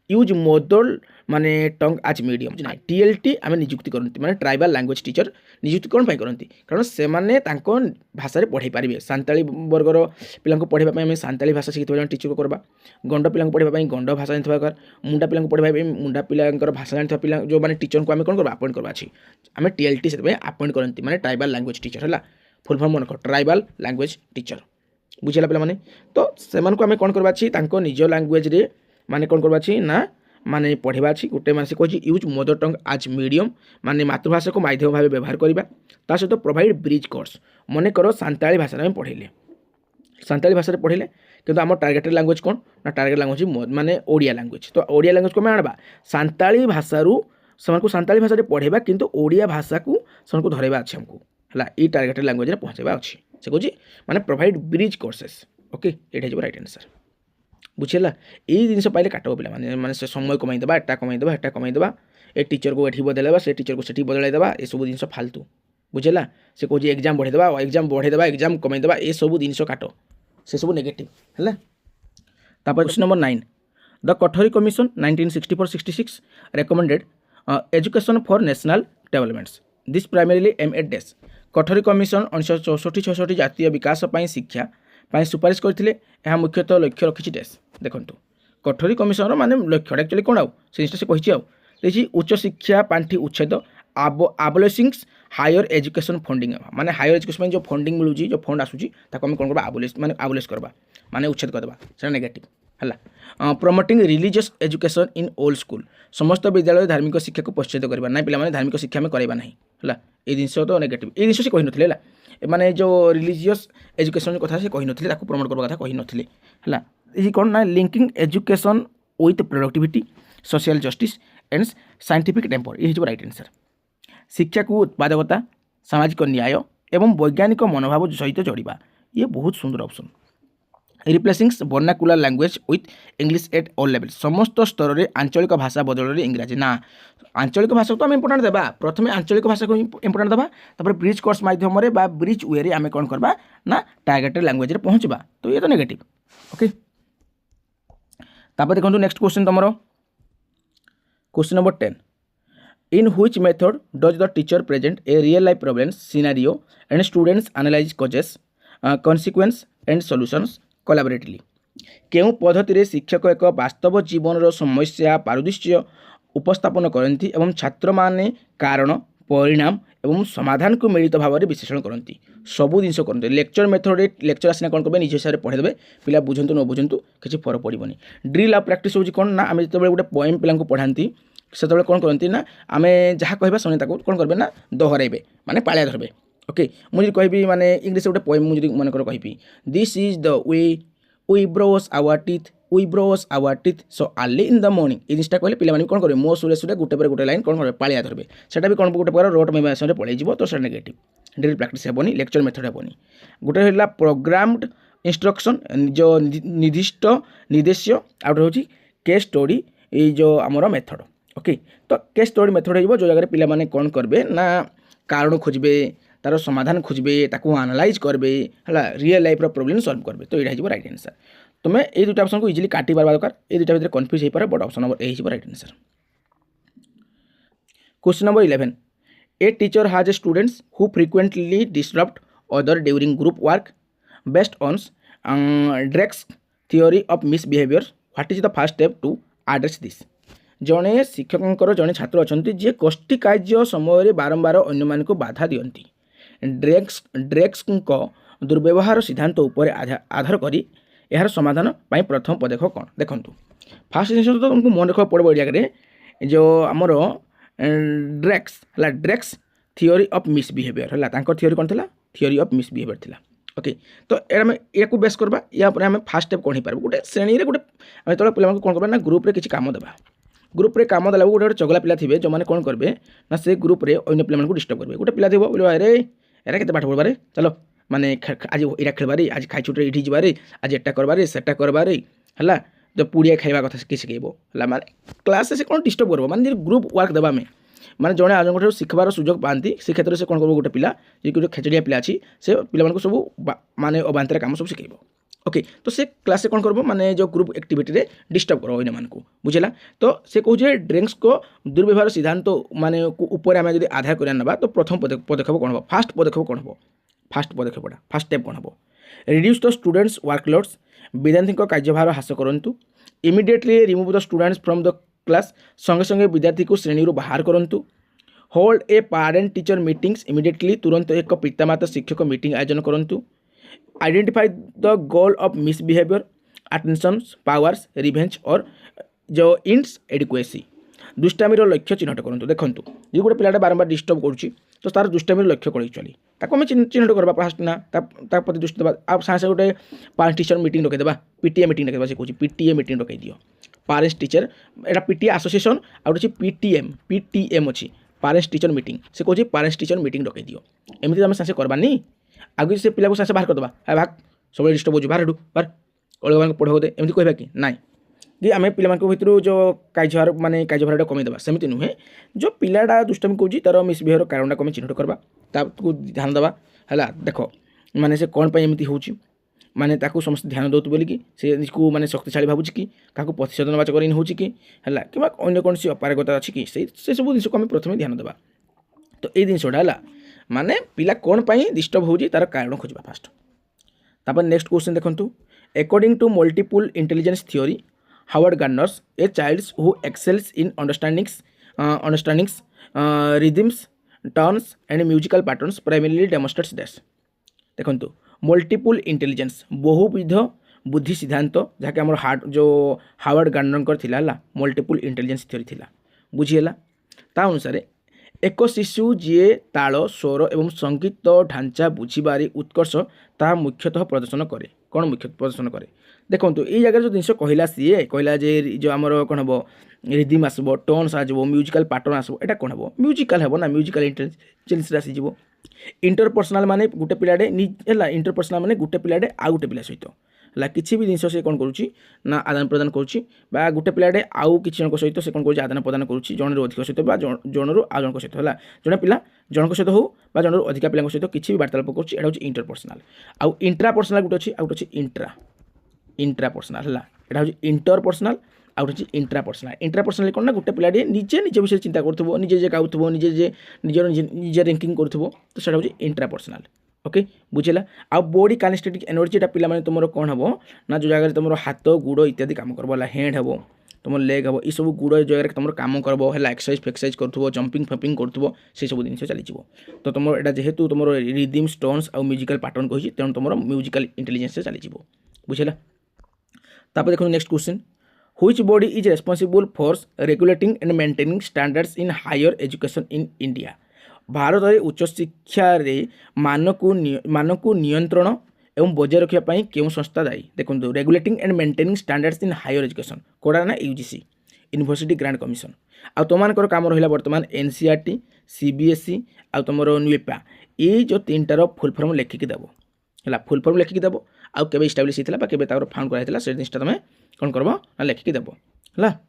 ୟୁଜ୍ ମଦର ମାନେ ଟଙ୍ଗ ଆଜ୍ ମିଡ଼ିୟମ୍ ନା ଟିଏଲ୍ଟି ଆମେ ନିଯୁକ୍ତି କରନ୍ତି ମାନେ ଟ୍ରାଇବାଲ୍ ଲାଙ୍ଗୁଏଜ୍ ଟିଚର ନିଯୁକ୍ତି କ'ଣ ପାଇଁ କରନ୍ତି କାରଣ ସେମାନେ ତାଙ୍କ ଭାଷାରେ ପଢ଼ାଇ ପାରିବେ। ସାନ୍ତାଳୀ ବର୍ଗର ପିଲାଙ୍କୁ ପଢ଼ାଇବା ପାଇଁ ଆମେ ସାନ୍ତାଳୀ ଭାଷା ଶିଖିଥିବା ଜଣେ ଟିଚରକୁ କରିବା। ଗଣ୍ଡ ପିଲାଙ୍କୁ ପଢ଼ାଇବା ପାଇଁ ଗଣ୍ଡ ଭାଷା ଜାଣିଥିବା ଦରକାର। ମୁଣ୍ଡା ପିଲାଙ୍କୁ ପଢ଼ାଇବା ପାଇଁ ମୁଣ୍ଡା ପିଲାଙ୍କର ଭାଷା ଜାଣିଥିବା ପିଲା ଯେଉଁମାନେ ଟିଚରଙ୍କୁ ଆମେ କ'ଣ କରିବା ଆପଏଣ୍ଟ କରିବା ଅଛି ଆମେ ଟିଏଲ୍ଟି ସେଥିପାଇଁ ଆପଏଣ୍ଟ କରନ୍ତି ମାନେ ଟ୍ରାଇବାଲ୍ ଲାଙ୍ଗୁଏଜ୍ ଟିଚର ହେଲା ଫୁଲ୍ ଫର୍ମ ମନେ କର ଟ୍ରାଇବାଲ୍ ଲାଙ୍ଗୁଏଜ୍ ଟିଚର ବୁଝିଲା ପିଲାମାନେ। ତ ସେମାନଙ୍କୁ ଆମେ କ'ଣ କରିବା ଅଛି ତାଙ୍କ ନିଜ ଲାଙ୍ଗୁଏଜରେ ମାନେ କ'ଣ କରିବା ଅଛି ନା ମାନେ ପଢ଼ିବା ଅଛି ଗୋଟେ ମାନେ ସେ କହିଛି ୟୁଜ୍ ମଦର ଟଙ୍ଗ ଆଜ୍ ମିଡ଼ିୟମ୍ ମାନେ ମାତୃଭାଷାକୁ ମାଧ୍ୟମ ଭାବେ ବ୍ୟବହାର କରିବା ତା ସହିତ ପ୍ରୋଭାଇଡ଼ ବ୍ରିଜ୍ କୋର୍ସ ମନେକର ସାନ୍ତାଳୀ ଭାଷାରେ ଆମେ ପଢ଼େଇଲେ ସାନ୍ତାଳୀ ଭାଷାରେ ପଢ଼େଇଲେ କିନ୍ତୁ ଆମ ଟାର୍ଗେଟେଡ଼ ଲାଙ୍ଗୁଏଜ୍ କ'ଣ ନା ଟାର୍ଗେଟ ଲାଙ୍ଗୁଏଜ୍ ମାନେ ଓଡ଼ିଆ ଲାଙ୍ଗୁଏଜ୍ ତ ଓଡ଼ିଆ ଲାଙ୍ଗୁଏଜ୍କୁ ଆମେ ଆଣିବା ସାନ୍ତାଳୀ ଭାଷାରୁ ସେମାନଙ୍କୁ ସାନ୍ତାଳୀ ଭାଷାରେ ପଢ଼େଇବା କିନ୍ତୁ ଓଡ଼ିଆ ଭାଷାକୁ ସେମାନଙ୍କୁ ଧରାଇବା ଅଛି ଆମକୁ ହେଲା ଏଇ ଟାର୍ଗେଟେଡ଼ ଲାଙ୍ଗୁଏଜ୍ରେ ପହଞ୍ଚାଇବା ଅଛି ସେ କହୁଛି ମାନେ ପ୍ରୋଭାଇଡ଼ ବ୍ରିଜ୍ କୋର୍ସେସ୍ ଓକେ ଏଇଟା ହେଇଯିବ ରାଇଟ୍ ଆନ୍ସର୍ ବୁଝିଲା। ଏଇ ଜିନିଷ ପାଇଲେ କାଟିବ ପିଲାମାନେ ମାନେ ସେ ସମୟ କମାଇଦେବା ଏଟା କମାଇଦେବା ହେଟା କମାଇଦେବା ଏ ଟିଚରକୁ ଏଠି ବଦଳାଇବା ସେ ଟିଚରକୁ ସେଠି ବଦଳାଇ ଦେବା ଏସବୁ ଜିନିଷ ଫାଲତୁ ବୁଝିଲା। ସେ କହୁଛି ଏକ୍ଜାମ୍ ବଢ଼େଇଦେବା ଏକ୍ଜାମ୍ କମାଇଦେବା ଏସବୁ ଜିନିଷ କାଟ ସେସବୁ ନେଗେଟିଭ୍ ହେଲା। ତାପରେ question number 9 the Kothari commission 1964-66 recommended education for national developments this primarily aimed at this Kothari commission 1964-66 ଜାତୀୟ ବିକାଶ ପାଇଁ ଶିକ୍ଷା ପାଇଁ ସୁପାରିଶ କରିଥିଲେ ଏହା ମୁଖ୍ୟତଃ ଲକ୍ଷ୍ୟ ରଖିଛି ଡେସ୍। ଦେଖନ୍ତୁ କଠୋରୀ କମିଶନର ମାନେ ଲକ୍ଷ୍ୟଟା ଆକ୍ଚୁଆଲି କ'ଣ ଆଉ ସେ ଜିନିଷଟା ସେ କହିଛି ଆଉ ଦେଇଛି ଉଚ୍ଚ ଶିକ୍ଷା ପାଣ୍ଠି ଉଚ୍ଛେଦ ଆବୋଲିସିଂସ୍ ହାୟର ଏଜୁକେସନ୍ ଫଣ୍ଡିଂ ମାନେ ହାୟର ଏଜୁକେସନ୍ ପାଇଁ ଯେଉଁ ଫଣ୍ଡିଂ ମିଳୁଛି ଯେଉଁ ଫଣ୍ଡ ଆସୁଛି ତାକୁ ଆମେ କ'ଣ କରିବା ଆବୋଲିସ୍ କରିବା ମାନେ ଉଚ୍ଛେଦ କରିଦେବା ସେଇଟା ନେଗେଟିଭ୍ ହେଲା। Promoting religious education in old school ସମସ୍ତ ବିଦ୍ୟାଳୟରେ ଧାର୍ମିକ ଶିକ୍ଷାକୁ ପ୍ରୋତ୍ସାହିତ କରିବା ନାହିଁ ପିଲାମାନେ ଧାର୍ମିକ ଶିକ୍ଷା ଆମେ କରାଇବା ନାହିଁ ହେଲା ଏଇ ଜିନିଷ ତ ନେଗେଟିଭ୍ ଏଇ ଜିନିଷ ସେ କହିନଥିଲେ ହେଲା ମାନେ ଯେଉଁ ରିଲିଜିୟସ୍ ଏଜୁକେସନ୍ କଥା ସେ କହିନଥିଲେ ତାକୁ ପ୍ରମୋଟ୍ କରିବା କଥା କହିନଥିଲେ ହେଲା। ଏଇ କ'ଣ ନା linking education with productivity social justice and scientific temper ଇଏ ହେଇଯିବ ରାଇଟ୍ ଆନ୍ସର୍। ଶିକ୍ଷାକୁ ଉତ୍ପାଦକତା ସାମାଜିକ ନ୍ୟାୟ ଏବଂ ବୈଜ୍ଞାନିକ ମନୋଭାବ ସହିତ ଯୋଡ଼ିବା ଇଏ ବହୁତ ସୁନ୍ଦର option. Replacings vernacular language with English at all level ସମସ୍ତ ସ୍ତରରେ ଆଞ୍ଚଳିକ ଭାଷା ବଦଳରେ ଇଂରାଜୀ ନା ଆଞ୍ଚଳିକ ଭାଷାକୁ ତ ଆମେ ଇମ୍ପୋର୍ଟାଣ୍ଟ ଦେବା ପ୍ରଥମେ ଆଞ୍ଚଳିକ ଭାଷାକୁ ଇମ୍ପୋର୍ଟାଣ୍ଟ ଦେବା ତାପରେ ବ୍ରିଜ୍ କୋର୍ସ ମାଧ୍ୟମରେ ବା ବ୍ରିଜ୍ ୱେରେ ଆମେ କ'ଣ କରିବା ନା ଟାର୍ଗେଟେଡ଼ ଲାଙ୍ଗୁଏଜ୍ରେ ପହଞ୍ଚିବା ତ ଇଏ ତ ନେଗେଟିଭ୍ ଓକେ। ତାପରେ ଦେଖନ୍ତୁ ନେକ୍ସଟ କ୍ୱେଶ୍ଚନ୍ ତୁମର question number 10 in which method does the teacher present a real life problems scenario and students analyze causes consequence and solutions collaboratively କେଉଁ ପଦ୍ଧତିରେ ଶିକ୍ଷକ ଏକ ବାସ୍ତବ ଜୀବନର ସମସ୍ୟା ପାରଦୃଶ୍ୟ ଉପସ୍ଥାପନ କରନ୍ତି ଏବଂ ଛାତ୍ରମାନେ କାରଣ ପରିଣାମ ଏବଂ ସମାଧାନକୁ ମିଳିତ ଭାବରେ ବିଶ୍ଳେଷଣ କରନ୍ତି ସବୁ ଜିନିଷ କରନ୍ତି। ଲେକ୍ଚର ମେଥଡ଼ରେ ଲେକ୍ଚର ଆସିନା କ'ଣ କରିବେ ନିଜ ହିସାବରେ ପଢ଼େଇଦେବେ ପିଲା ବୁଝନ୍ତୁ ନ ବୁଝନ୍ତୁ କିଛି ଫରକ ପଡ଼ିବନି। ଡ୍ରିଲ୍ ଆଉ ପ୍ରାକ୍ଟିସ୍ ହେଉଛି କ'ଣ ନା ଆମେ ଯେତେବେଳେ ଗୋଟେ ପଏମ୍ ପିଲାଙ୍କୁ ପଢ଼ାନ୍ତି ସେତେବେଳେ କ'ଣ କରନ୍ତି ନା ଆମେ ଯାହା କହିବା ସେମାନେ ତାକୁ କ'ଣ କରିବେ ନା ଦୋହରାଇବେ ମାନେ ପାଳିଆ ଧରିବେ ଓକେ। ମୁଁ ଯଦି କହିବି ମାନେ ଇଂଲିଶରେ ଗୋଟେ ପଏମ୍ ମୁଁ ଯଦି ମନେକର କହିବି this is the way we brush our teeth we brush our teeth so early in the morning ये जिनिसटा कहले पिला कौन करेंगे मो सुरे सुरे गोटे पर गोटे लाइन कौन करेंगे पालिया धरवे सेटा भी कौन गोटे प्रकार रोट मेमोराइजेशन पलैযাব तो सेटा नेगेटिव ड्रिल प्रैक्टिस हेबनी लेक्चर मेथड हेबनी गोटे है प्रोग्राम्ड इंस्ट्रक्शन जो निर्दिष्ट निर्देश्य आउट हूँ केस स्टोरी ये जो आमर मेथड ओके तो केस स्टोरी मेथड हो जो जगह पिला माने कौन करबे ना कारण खोजबे तार समाधान खोजबे ताकू एनालाइज करबे हला रियल लाइफ रो प्रॉब्लम सॉल्व करबे तो एटा हो राइट आंसर तुम्हें ये दुटा ऑप्शन को इजिली काटी पारबा दरकार ये दुटा भितर कन्फ्यूज हो पारे बट ऑप्शन नंबर ए हो right answer. Question number 11 a teacher has a students who frequently disturbed other during group work based on Dreikurs theory of misbehaviour what is the first step to address this जड़े शिक्षक जड़े छात्र अच्छा जी गोष्ठी कार्य समय बारंबार अन्य को बाधा दियंती ड्रेक्स दुर्व्यवहार सिद्धांत उपर आधार करी यार समाधान पाई प्रथम पदक्षेप कौन देखो फास्ट जिन तो तुमको मन रखा पड़ो ये जगह जो आमर ड्रेक्स थियोरी ऑफ मिसबिहेवियर है थियोरी कौन था थियोरी ऑफ मिसबिहेवियर थिला ओके तो या बेस करवा या फास्ट स्टेप कौन हो पार गोटे श्रेणी में गोटे आम तो पे कौन करवा ना ग्रुप रे किसी काम देवा ग्रुप रे काम देला गोटे चगला पिला थे जो मैंने कौन करेंगे ना से ग्रुप रे अन्य पिला डिस्टर्ब करेंगे गोटे पिला थी बोलो अरे एरा के पाठ पढ़बारे चलो माने आज इरा खेलबारे आज खाई छुट्टी ये जबारे आज एटा करबारे सेटा करबारे है जो पुड़िया खाଇବା कथा किसी शिखेब है माने क्लास से कौन डिस्टर्ब करब माने ग्रुप वर्क देवा में माने जड़े आज गोटे शिखबार सुजोग पाती से क्षेत्र में कौन कर गोटे पिला जी गोटे खेचड़िया पिला अच्छी से पिला सब माने अबांतर काम सब शिखेब ओके तो से क्लास से कौन करब माने जो ग्रुप एक्टिविटी रे डिस्टर्ब करो इन मानक बुझेगा तो से कहे ड्रिंक्स को दुर्व्यवहार सिद्धांत माने ऊपर आम जब आधार कर ना तो प्रथम पदक्षेप कौन हम फास्ट पदक्षेप कौन हम फास्ट पदक्षेपटा फास्ट स्टेप कौन हम रिड्यूस द स्टूडेंट्स वर्कलोड्स विद्यार्थी कार्यभार ह्रास करूँ immediately remove the students from the class संगे संगे विद्यार्थी को श्रेणी बाहर करूँ hold a parent teacher meetings immediately तुरंत एक पितामाता शिक्षक मीटिंग आयोजन करूँ identify the goal of misbehaviour attention powers revenge और जो इंट्स एडिक्वेसी दुष्टामीर लक्ष्य चिन्हट करूँ देखूँ जो गोटे पिलाटा बारंबार डिस्टर्ब करुच्ची तो तार दुष्टामीर लक्ष्य कड़ी चली ताको आम चिन्हट करवा फास्ट ना प्रति दृष्टि देवा आप सागे गोटे पारेंट्स टीचर मीटिंग रखीदेवा पीटीए मीटिंग रखा से कौन पीटीए मीटिंग रखी दियो पारेंट्स टीचर एटा पीटीए एसोसिएशन आउ पीटीएम अच्छी पारेंट्स टीचर मीटिंग से कौन पारेंट्स टीचर मीटिंग रखी दियो एमती आम सागे करवानी आगे से पिला को सागे बाहर करदे है भाग सब डिस्टर्ब हो बाहर बाहर अलग पढ़े दे एमती कहवा कि नाई कि आम पिला भर जो कार्यभार माने कार्यभार कमीदेवा सेमती नुहे जो पिलाटा दुष्टामी कौन तार मिसबिहेवियर कारण को चिन्हट करवा ध्यान देवा है देख माने से कौन एमती हो माने ताकू समस्त ध्यान दौतु बोलिकी से माने शक्तिशाली भावुची कि क्या प्रतिशोधनवाचक हो कि कि अन्य कौन सी अपारगता अच्छी कि से सब जिन को आम प्रथम ध्यान देवा तो ये जिनसा है माने पिला कौन डिस्टर्ब हो तार कारण खोजा फास्ट तापर नेक्स्ट क्वेश्चन देखो according to multiple intelligence theory Howard Gardner's a childs who excels in understandings rhythms tones and musical patterns primarily demonstrates that's देखो मल्टीपल इंटेलिजेंस बहुविध बुद्धि सिद्धांत जहाँकि आम जो हावर्ड गार्नर थिला मल्टीपल इंटेलिजेंस थ्योरी थिला बुझीगला ता अनुसार एक शिशु जी ताल स्वर एवं संगीत ढांचा बुझीबारी उत्कर्ष ता मुख्यतः प्रदर्शन करे कौन मुख्य प्रदर्शन करे देखो ये जगह जो जिनस कहला सी कहला जे जो आमर कौन हम रिदिम आसब टोन्स आसब म्यूजिकल पैटर्न आसब एटा कौन हम म्यूजिकल हम ना म्यूजिकल इंटेलिजेंस आसीज इंटरपर्सनाल माने गोटे पिलाटे इंटरपर्सनाल माने गोटे पिलाटे आउ गोटे पिला सहित है किसी भी जिनस से कौन करुच्ची ना आदान प्रदान करुच्ची गोटे पिलाटे आउ किसी जन सहित से कौन कर आदान प्रदान करुच्ची जन अधिक सहित जनरू आउ जन सहित है जड़े पिला जनक सहित हो जनरू अधिक पिला सहित किसी भी वार्तालाप करुच्ची एटा हूँ इंटरपर्सनाल आउ इंट्रापर्सनाल गोटे अच्छी आउ गोटे इंट्रापर्सनाल है यहाँ हूँ इंटरपर्सनाल आउ हूँ इंट्रापर्सनाल कौन ना गोटे पिलाटे निजे निज विषय चिंता करूँ निजे जे गाँव निजे निजे रैंकिंग करूँ तो सर हूँ इंट्रापर्सनाल ओके बुझेगा आ बॉडी काइनेस्थेटिक एनर्जी पिला माने तुम कौन हम ना जो जगह तुम हाथ गुड़ इत्यादि काम करब हैंड हम तुम लेग हम ये सब गुड़ जगह तुम काम करब है एक्सरसाइज फेक्सरसाइज करूँ जंपिंग फंपिंग करूँ से सब जिन चली तो तुम एटा जेहेतु तुम रिदम्स टोन्स और म्यूजिकल पैटर्न कही तेणु तुम म्यूजिकल इंटेलिजेंस चली बुझेगा तापर देखो next question which body is responsible for regulating and maintaining standards in higher education in India Bharat में उच्च शिक्षा मान को नियंत्रण एवं बजाय रखापी क्यों संस्था दायी देखो regulating and maintaining standards in higher education कोड़ा ना यूजीसी यूनिवर्सिटी ग्रांट कमिशन आ तुम काम रहा बर्तमान एनसीईआरटी सीबीएसई आ तुम न्यूपा ये जो तीनटार फुल फर्म लिखिकी देव है फुल फर्म लिखिकी देव आउ के इस्टाब्लीश होता के फाउंड कराइला से जिनटा तुम कौन करब ना लिखिकी देव है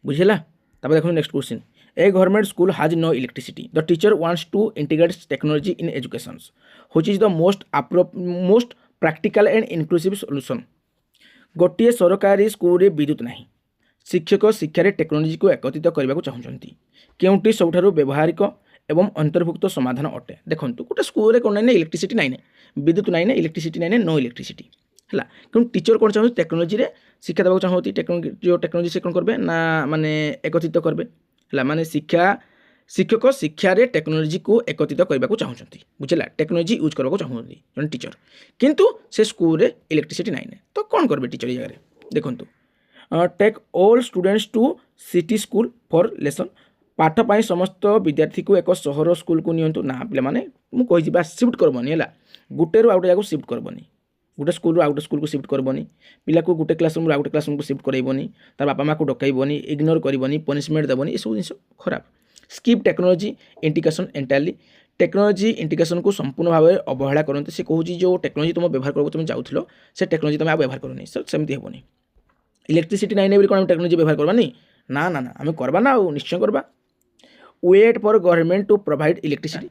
बुझेगा। तब देखो next question a government school has no electricity the teacher wants to integrate technology in education which is the most practical and inclusive solution गोटे सरकारी स्कूल विद्युत नहीं शिक्षक शिक्षार टेक्नोलोजी को एकत्रित करने को चाहते केउटी सबुठ व्यवहारिक एवं अंतर्भुक्त समाधान अटे देखो गोटे स्कूल कौन ना इलेक्ट्रिसिटी नाई विद्युत नाई इलेक्ट्रिसिटी नाई नो इलेक्ट्रिसिटी है क्यों टीचर कौन चाहते टेक्नोलोजी शिक्षा देवाक चाहती जो टेक्नोलोजी से कौन करेंगे ना माने एकत्रित करेंगे है माने शिक्षक शिक्षार टेक्नोलोजी को एकत्रित करने को चाहते बुझेगा टेक्नोलोजी यूज करने को चाहते जो टीचर किंतु से स्कूल इलेक्ट्रिसिटी नाई तो कौन करेंगे टीचर जगह देखूँ take all students to city school for lesson पाठ पाई समस्त विद्यार्थी को एक सहर स्कूल को नियंतु ना पे मैंने मुझे सिफ्ट करबनी है गोटे रू आउटे जगह सिफ्ट करबनी गोटे स्कूल आउटे स्कूल को सिफ्ट करबनी पिला को गोटे क्लासरूम आउटे क्लासरूम को सिफ्ट करबनी तार बापा माँ को डकैबनी इग्नोर करबनी पनिशमेंट देवनी सब जिन खराब skip technology integration entirely technology integration को संपूर्ण भाव में अवहेला करते से कहूँ जो टेक्नोलॉजी तुम व्यवहार कर तुम जाऊल से टेक्नोलॉजी तुम व्यवहार करनी सेमती हेनी इलेक्ट्रिसिटी नाई नहीं कौन टेक्नोलॉजी व्यवहार करवानी ना ना ना आम करवा ना निश्चय करवा wait for government to provide electricity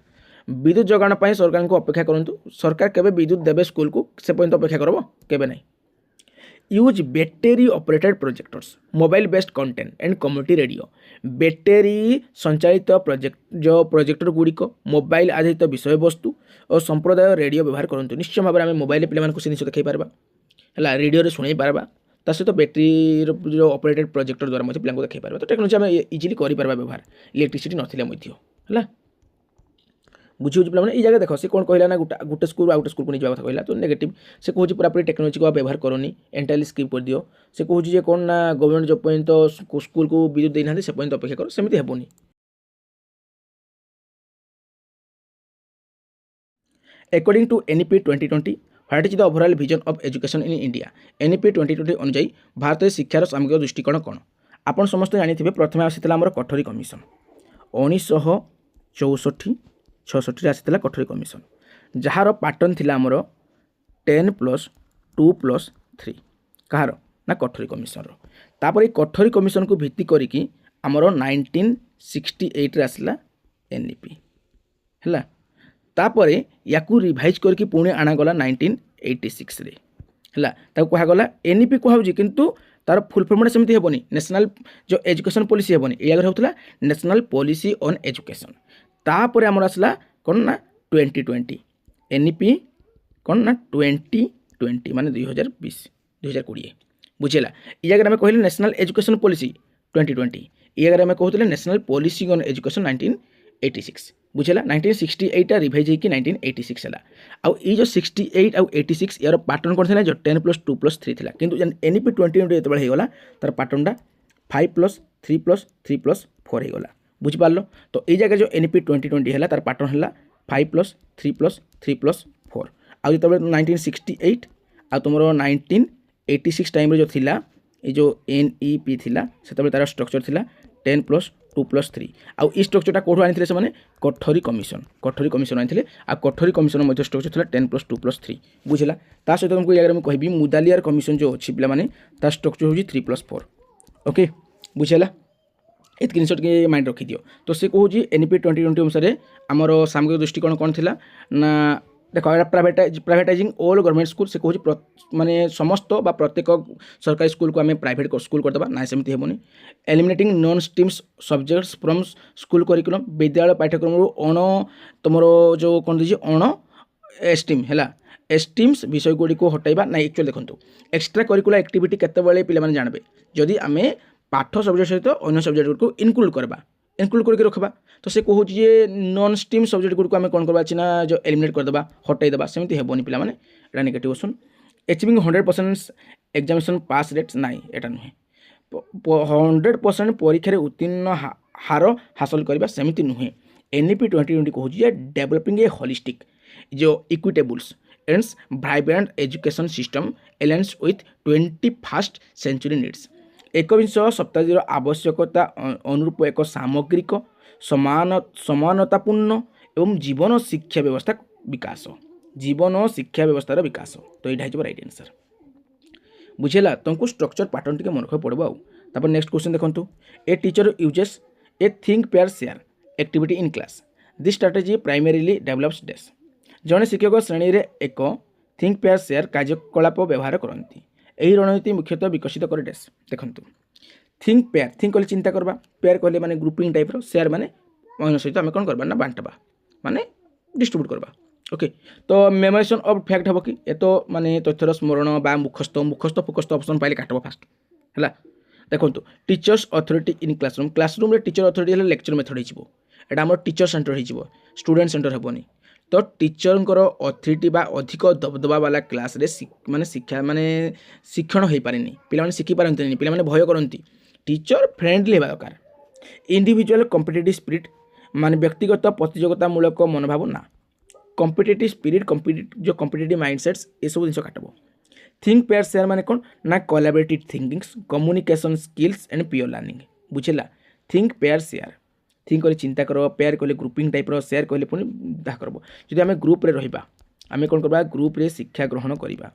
विद्युत जगाण पर सरकार को अपेक्षा करूँ सरकार केवे विद्युत देवे स्कूल को से पर्यंत अपेक्षा करब केवे नहीं use battery operated projectors mobile based content and community radio battery संचालित जो प्रोजेक्टर गुड़िक मोबाइल आधारित विषय वस्तु और संप्रदाय रेडियो व्यवहार करूँ निश्चय भाव में आम मोबाइल पे से जिन देखी पार्बा है रेडियो शुणी पार्बा ता सहित बैटेरी जो ऑपरेटेड प्रोजेक्टर द्वारा पे देखी पार्बा तो टेक्नोलॉजी आम इजिली कर व्यवहार इलेक्ट्रिसिटी ना है बुझे पे ये जगह देख से कौन कहला ना गोटे स्कूल आउटे स्कूल को नहीं जावा कहला तो नेगेटिव से कहूँ पूरापूरी टेक्नोलॉजी को व्यवहार करनी एंटायरली स्किप कर दियो से कहूँ जे कौन ना गवर्नमेंट जब पर्यंत स्कूल को विद्युत देना से पर्यंत अपेक्षा कर सेमती हेबनी according to NEP 2020 what is the overall vision of education in India NEP 2020 अनुଯାयी भारत में शिक्षार सामूहिक दृष्टिकोण कौन आपन समस्त जानी प्रथम आसाला आमर कठोरी कमिशन 1964-66 आसाला कठोरी कमिशन जार पैटर्न थिला आमर 10+2+3 कहार ना कठोरी कमिशन तापर कठोरी कमिशन को भित्ति करिकी आमर 1968 आसला एनईपी है तापर या रिभाइज करके पुणी आनागला 1986 रे है कहगला एनईपी कहुच्छी किंतु तार फुल फर्म सेमती हेबनी नेशनल जो एजुकेशन पॉलिसी हेबनी या होता नेशनल पॉलिसी ऑन एजुकेशन तापर आमर आसला कौन ना 2020 एनईपी कौन ना 2020 माने 2020 बुझेगा ये जगह आम कहले नेशनल एजुकेशन पॉलिसी 2020 ये जगह आम कहते national policy on education 1986 बुझेगा 1968 revise होगी 1986 है आउ ये जो 68 आउ 86 यार पैटर्न कौन था जो 10+2+3 था किंतु एनईपी 2020 जो होगा तार पैटर्नटा 5+3+3+4 होगा बुझिपार तो ये जगह जो एनईपी 2020 है तार पैटर्न है 5+3+3+4 आउ जो 1968 आ तुम 1986 टाइम जो थिला ये जो एनईपी थिला से तार स्ट्रक्चर थिला 10+2+3 आउ ई स्ट्रक्चरटा कौटू आनी से कठोरी कमिशन आनी आ कठोरी कमिशन स्ट्रक्चर था 10+2+3 बुझेगा ता सहित तुमको ये मुझे कहि मुदालियार कमिशन जो अच्छी पे तार स्ट्रक्चर हूँ 3+4 ओके बुझेगा ये जिन के माइंड रखी दियो तो से कहूँ एनईपी 2020 अनुसार आमर सामूहिक दृष्टिकोण कौन थी ना देख प्राइवेटाइजिंग ऑल गवर्नमेंट स्कूल से कहूँ माने समस्त बा प्रत्येक सरकारी स्कूल को आम प्राइवेट स्कूल करदे ना सेमती हेबनी eliminating non stream subjects from school curriculum विद्यालय पाठ्यक्रम अण तुम जो कौन दीजिए अण एस्ट्रीम है एस्ट्रीम्स विषय गुड़ी को हटाइबा ना एक्चुअली देखो एक्सट्रा करिकुलर एक्टिविटी केतबेले पिलामाने जानबे जदि आमे पाठ सब्जेक्ट सहित अन्य सब्जेक्ट को इनक्लूड करके रखा तो से कहूँ जे नॉन स्ट्रीम सब्जेक्ट गुड़ को आम कौन करवा ना जो एलिमिनेट करदे हटाईदेवा सेमती हेबनी पे एटा negative option achieving 100% examination pass rate नाई एटा नुहे 100% परीक्षा उत्तीर्ण हार हासिल करवा सेमती नुहे एनईपी 2020 कहूँ डेवलपिंग ए होलिस्टिक जो equitables and vibrant education system aligns with 21st century needs. एकविंश शताब्दीर आवश्यकता अनुरूप एक सामग्रिक समानतापूर्ण एवं जीवन शिक्षा व्यवस्था विकास, जीवन शिक्षा व्यवस्थार विकास। तो यहाँ हो राइट आंसर। बुझेगा तुमको स्ट्रक्चर पैटर्न टी मन रखा पड़ो। आउर नेक्स्ट क्वेश्चन देखो, a teacher uses A think pair share activity in class, this strategy primarily develops dash. जड़े शिक्षक श्रेणी में एक थिंक पेयर शेयर कार्यकलाप व्यवहार करती, यही रणनीति मुख्यतः विकसित कर डैश। देखो थिंक पेयर, थिंक कहले चिंता करवा, पेयर कहले माने ग्रुपिंग टाइप रो, शेयर माने अन्य सहित आम कौन करवा ना बांटवा माने डिस्ट्रीब्यूट करवा। ओके, तो मेमोराइजेशन ऑफ फैक्ट हम कि ये तो माने तथ्यर स्मरण बा मुखस्थ मुखस्थ फुखस्थ ऑप्शन पाइले काटब फास्ट है। देखो teachers authority in classroom, classroom रे टीचर अथॉरिटी है लेक्चर मेथड हो, एटा आम टीचर सेंटर हो, स्टूडेंट सेंटर हेनी। तो टीचर अथॉरिटी बा अधिक दबदबा वाला क्लास रे माने शिक्षा माने शिक्षण हो पारे, पिला शिखी पारती, पिला भय करती। टीचर फ्रेंडली होगा दरकार। इंडिविजुअल कॉम्पिटिटिव स्पिरिट माने व्यक्तिगत प्रतियोगितामूलक मनोभाव ना, कॉम्पिटिटिव स्पिरिट जो कॉम्पिटिटिव माइंडसेट्स ये सब जिन काटब। थिंक पेयर शेयर माने कौन ना collaborative thinkings, communication skills and peer learning. बुझेगा थिंक पेयर शेयर, थिंक कहले चिंता कर, पेयर कहले ग्रुपिंग टाइप रो, शेयर कहले पुणी दाह करब। जदि आम ग्रुप रे रहिबा आम कौन करबा, ग्रुप रे शिक्षा ग्रहण करवा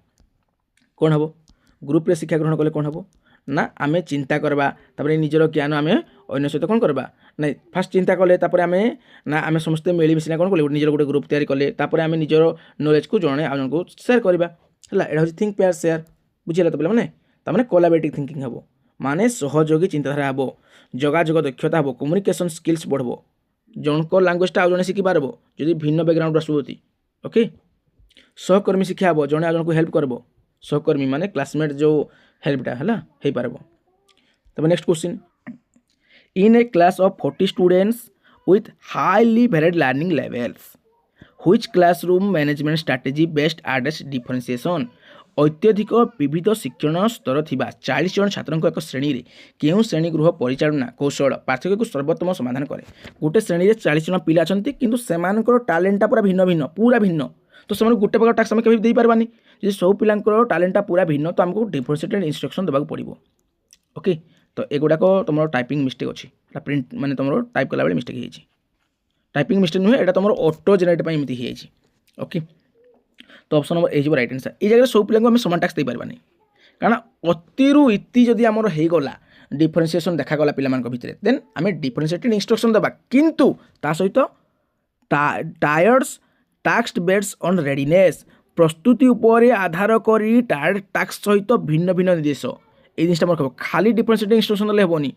कौन हम, ग्रुप रे शिक्षा ग्रहण कले कौन हम ना आम चिंता करवा, तापर निजर ज्ञान आम अन्य सहित कौन करवा ना फास्ट चिंता कले, तापर आम ना आम समस्ते मिलमिशा कौन कले निजर गोटे ग्रुप तैयारी कले, तापर आम निजर नॉलेज को जड़े आम को शेयर करवा है। यहाँ हूँ थिंक पेयर शेयर। बुझेगा तो पे मैंने कोलैबोरेटिव थिंकिंग हम माने सहयोगी चिंताधारा हम, जोगाजोग दक्षता हम, कम्युनिकेशन स्किल्स बढ़ब, जनक लांगुएजटा आउ जड़े शिखिपार जदि भिन्न बैकग्राउंड आसुति। ओके, सहकर्मी शिक्षा हम, जड़े आउ जन को हेल्प करब, सहकर्मी माने क्लासमेट जो हेल्पटा है हो पार। तब next question, in A class of 40 students with highly varied learning levels, which classroom management strategy best address differentiation. अत्यधिक विविध शिक्षण स्तर थिबा 40 जन छात्रों एक श्रेणी रे केउ श्रेणी गृह परिचालना कौशल पार्थक्य को सर्वोत्तम समाधान करे। गोटे श्रेणी रे 40 जन पिला अछंती किंतु सेमानकर टैलेंटा पूरा भिन्न भिन्न पूरा भिन्न, तो से गोटे प्रकार टास्क आम कभी दे पारबानी। जब सब पिलांकर टैलेंटा पूरा भिन्न तो आमको डिफरेंशिएटेड इंस्ट्रक्शन देबाक पड़िबो। ओके, तो एगुड़ाक तुम टाइपिंग मिस्टेक अच्छी, प्रिंट माने तुम टाइप कला बेले मिस्टेक होती, टाइपिंग मिस्टेक नुहे, एटा तुम ऑटो जेनेरेट एमती होती। ओके, तो ऑप्शन नंबर ए राइट आंसर। ये जगह सब पिला सामान टास्क दे पारबानी, कारण अतिरु इति जदि आमर होगला डिफरेंशिएशन देखागला पिला भितर, देन आम डिफरेंशिएटेड इंस्ट्रक्शन देबा, किंतु ता सहित tyres task based on readiness, प्रस्तुति उपर आधार करी टायर्ड टास्क सहित भिन्न भिन्न निर्देश ये जिनिसटा मन रखब। खाली डिफरेंशिएटेड इंस्ट्रक्शन देले हेबनी,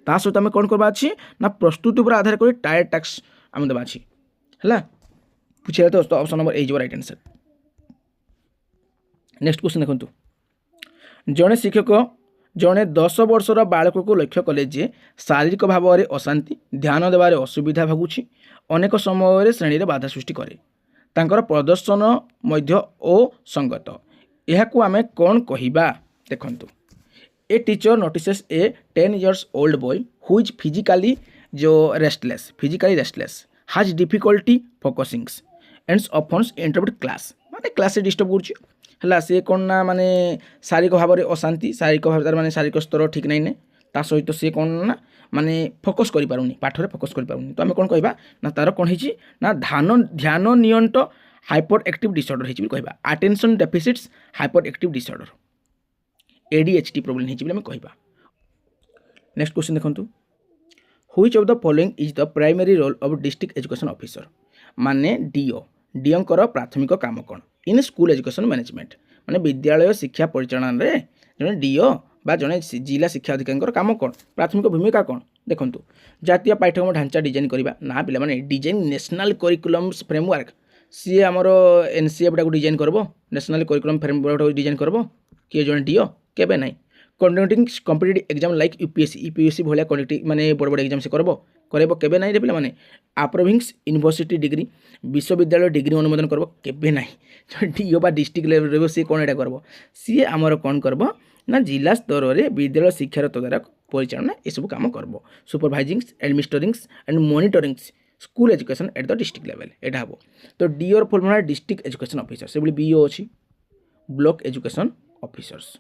ता सहित आम कौन करबा अछि ना प्रस्तुति उपर आधार करी टायर्ड टास्क आम देबा अछि है। पूछे तो ऑप्शन नंबर ए राइट आंसर। नेक्स्ट क्वेश्चन देखो, जड़े शिक्षक जड़े 10 वर्षर बालक को लक्ष्य कले जे शारीरिक भाव में अशांति ध्यान देवार असुविधा भोगुछि, अनेक समय श्रेणी में बाधा सृष्टि करे, तांकर प्रदर्शन मध्य असंगत, यह आम कौन कहिबा। देखंतु ए teacher notices A 10 years old boy who is physically restless has difficulty focusing and often interrupt class, माने क्लास डिस्टर्ब करुछि है। सी कौन ना माने शारीरिक भाव में अशांति, शारीरिक भाव तार माने शारीरिक स्तर ठीक नहीं ने, ता सहित सी कौन ना माने फोकस करि पारुनी, पाठरे फोकस करि पारुनी, तो आम कौन कहबा ना तार कौन हिची ना ध्यान नियंत्रण हाइपर एक्टिव डिसऑर्डर हिची कहबा, attention deficits hyperactive disorder ADHD problem हिची आम कहबा। नेक्स्ट क्वेश्चन देखंतु, which of the following is the primary role of district education officer, माने डीओ कर प्राथमिक काम कौन इन स्कूल एजुकेशन मैनेजमेंट, माने विद्यालय शिक्षा परिचालन रे जने डीओ बा जने जिला शिक्षा अधिकारी काम कौन, प्राथमिक भूमिका कौन। देखो जातीय पाठ्यक्रम ढांचा डिजाइन करवा ना पिला माने डिजाइन नेशनल करिकुलम्स फ्रेमवर्क, सी आमर NCF टाक डिजाइन करब, नेशनल करिकुलम फ्रेमवर्क डिजाइन करब किए जने डीओ केबे नहीं। Conducting competitive exam like UPSC भाया कंडक्टिंग माने बड़ बड़ एग्जाम से करब केबे नहीं रे माने। अप्रूविंग यूनिवर्सिटी डिग्री विश्वविद्यालय डिग्री अनुमोदन करब केबे नहीं। डीओ बा डिस्ट्रिक्ट लेवल रे सी कोन एटा करब, सी आमर कौन करब ना जिला स्तर में विद्यालय शिक्षार तदारक परिचालना ये सब काम करब। Supervising administrating and monitoring school education at the district level एटा हम। तो डीओर full form district education officer से बीओ अच्छी ब्लॉक एजुकेशन ऑफिसर्स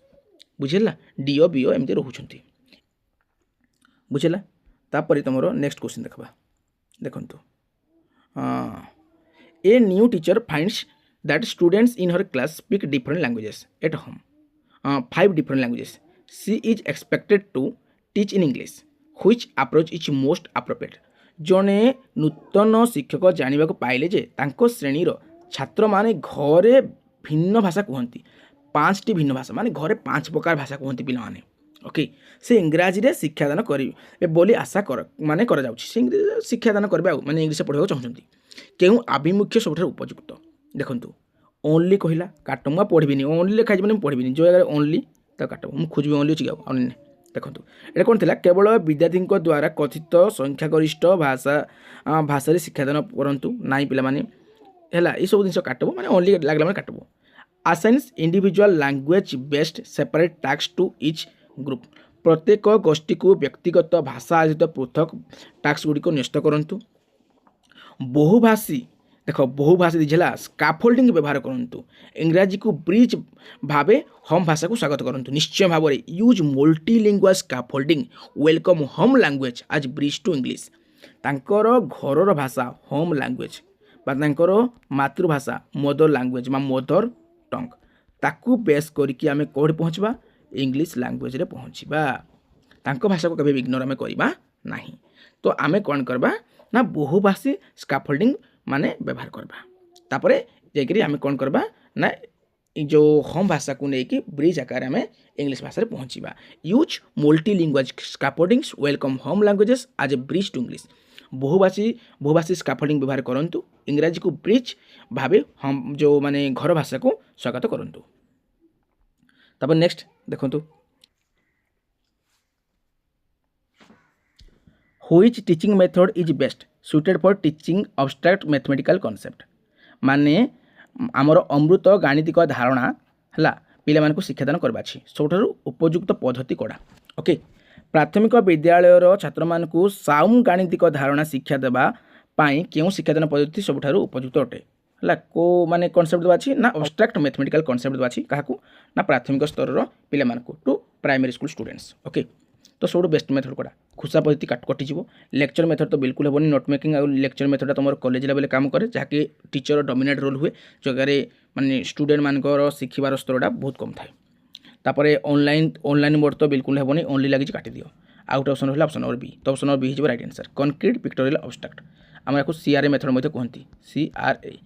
बुझेगा डीओ बीओ एमती रोचंती बुझेगा। तापर तुम नेक्स्ट क्वेश्चन देखा देखु a new teacher finds that students in her class speak different languages at home 5 different languages. She is expected to teach in English. Which approach is most appropriate? जड़े नूतन शिक्षक जानवा पाइले जे तांको श्रेणीर छात्र माने घरे भिन्न भाषा कहती 5टी भिन्न भाषा माने घरे 5 प्रकार भाषा कहती पिला माने ओके से इंग्राजी रे शिक्षादान करेंगे बोली आशा कर माने करा जाउछि से शिक्षादान करबे माने इंग्लिश पढ़ाइबा चाहछंती केउ आभिमुख्य सबठार उपयुक्त देखंतु ओनली कहला काट मुझे पढ़ी ओनली लिखा पढ़ी जो जगह ओनली तो काट मुझे खोजी ओनली अच्छी अन्य देखो ये कौन थी केवल विद्यार्थी द्वारा कथित संख्यागरिष्ठ भाषा भाषा शिक्षादान करूँ ना पाने ये सब जिन काटब मैंने ओनली लगला मैंने काटब assigns individual language based separate task to each group प्रत्येक गोष्ठी को व्यक्तिगत भाषा आधारित पृथक टास्क गुड़िक न्यस्त करूँ बहुभाषी देख बहुभाषी दिखला स्काफोल्डिंग व्यवहार करूँ इंग्राजी को ब्रिज भावे होम भाषा को स्वागत करूँ निश्चय भाव में use multilingual scaffolding welcome home language आज ब्रिज टू इंग्लिश तांकर घरर भाषा होम लैंग्वेज तांकर मातृभाषा मदर लैंग्वेज मदर टंग ताकू बेस करके आम कौट पहुँचवा इंग्लिश लैंग्वेज रे पहुँचवा तांको भाषा को कभी इग्नोर आम करवा नहीं तो आम कौन करवा ना बहुभाषी स्काफोल्डिंग माने व्यवहार करबा तापरे जाकरी आम कौन करबा ना जो होम भाषा को लेकिन ब्रिज आकार में इंग्लिश भाषा रे पहुँचवा use multilingual scaffoldings welcome home languages as a bridge to English बहुभाषी स्काफोल्डिंग व्यवहार करूँ इंग्राजी को ब्रिज भावे हम जो माने घर भाषा को स्वागत करूँ तापर नेक्स्ट देखो Which teaching method is best suited for teaching abstract mathematical concept माने आमर अमृत गाणितिक धारणा है पिला मानक शिक्षादान करवा सबुठारु उपयुक्त पद्धति कड़ा ओके प्राथमिक विद्यालयर छात्र मानक साउम गाणितिक धारणा शिक्षा देवा पाई केउ शिक्षादान पद्धति सबुठारु उपयुक्त अटे है को माने कॉन्सेप्ट देवा ना अब्स्ट्रैक्ट मैथमेटिकल कॉन्सेप्ट देवा क्या ना प्राथमिक स्तर पिला मानक to primary school students okay तो सब बेस्ट मेथड कड़ा खुसा पद्धति कटिज लेक्चर मेथड तो बिल्कुल हेनी नोट मेकिंग और लेक्चर मेथड तुम कॉलेज लेवल काम करे जहाँकि टीचर डोमिनेट रोल हुए जगह माने स्टूडेंट मानकर शिखबार स्तरटा बहुत कम थाए तापर ऑनलाइन मोड तो बिल्कुल हेनी ओनली लगी काटी दियो आउट ऑप्शन रहा ऑप्शन नंबर बी तो ऑप्शन नंबर बी हो right answer concrete pictorial abstract आम या सीआरए मेथड कहती सीआरए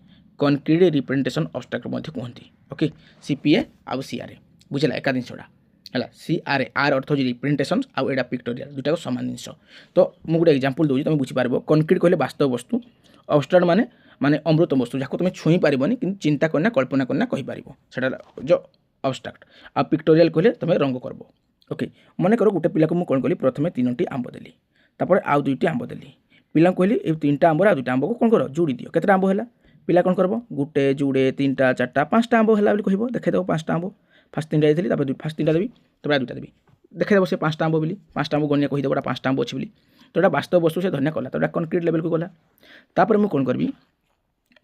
कॉन्क्रीट रिप्रेजेंटेशन अब्स्ट्रैक्ट कहती ओके सीपीए आउ सीआरए बुझेगा एका जिनसा है सीआरए आर अर्थ होची रिप्रेजेंटेशन आउ एडा पिक्टोरियल दुटा सामान जिनस तो मुझे गोटे एग्जांपल दूसरी तुम बुझीपार कॉन्क्रीट कहले वास्तव वस्तु अब्स्ट्रैक्ट माने माने अमृत वस्तु जहाँ तुम छुई पारबनी कि चिंता करना कल्पना करना कहीपर से जो अब्स्ट्रैक्ट आ पिक्टोरियल कहले तुम रंग करब ओके मन कर गोटे पिला को मुझे कौन कली प्रथम 3टी आंब देली तापर आउ 2टी आंब देली पिला कहली ये 3टा आंबर आ 2टा आंब को कौन कर जोड़ी दियो केतटा आंब है पिला कौन करब गोटे जोड़े 3टा 4टा 5टा आंब है कह देखेदेव 5टा आंब फास्ट 3टा देती फास्ट 3टा देवी तब 2टा देवी देखेदेव से 5टा आंब बोली 5टा आंब गणिया कहीदेव 5टा आंब अच्छी बोली तो ये वास्तव वस्तु से धन्य कला तो कॉन्क्रीट लेवल को गला तापर मुझे कौन करी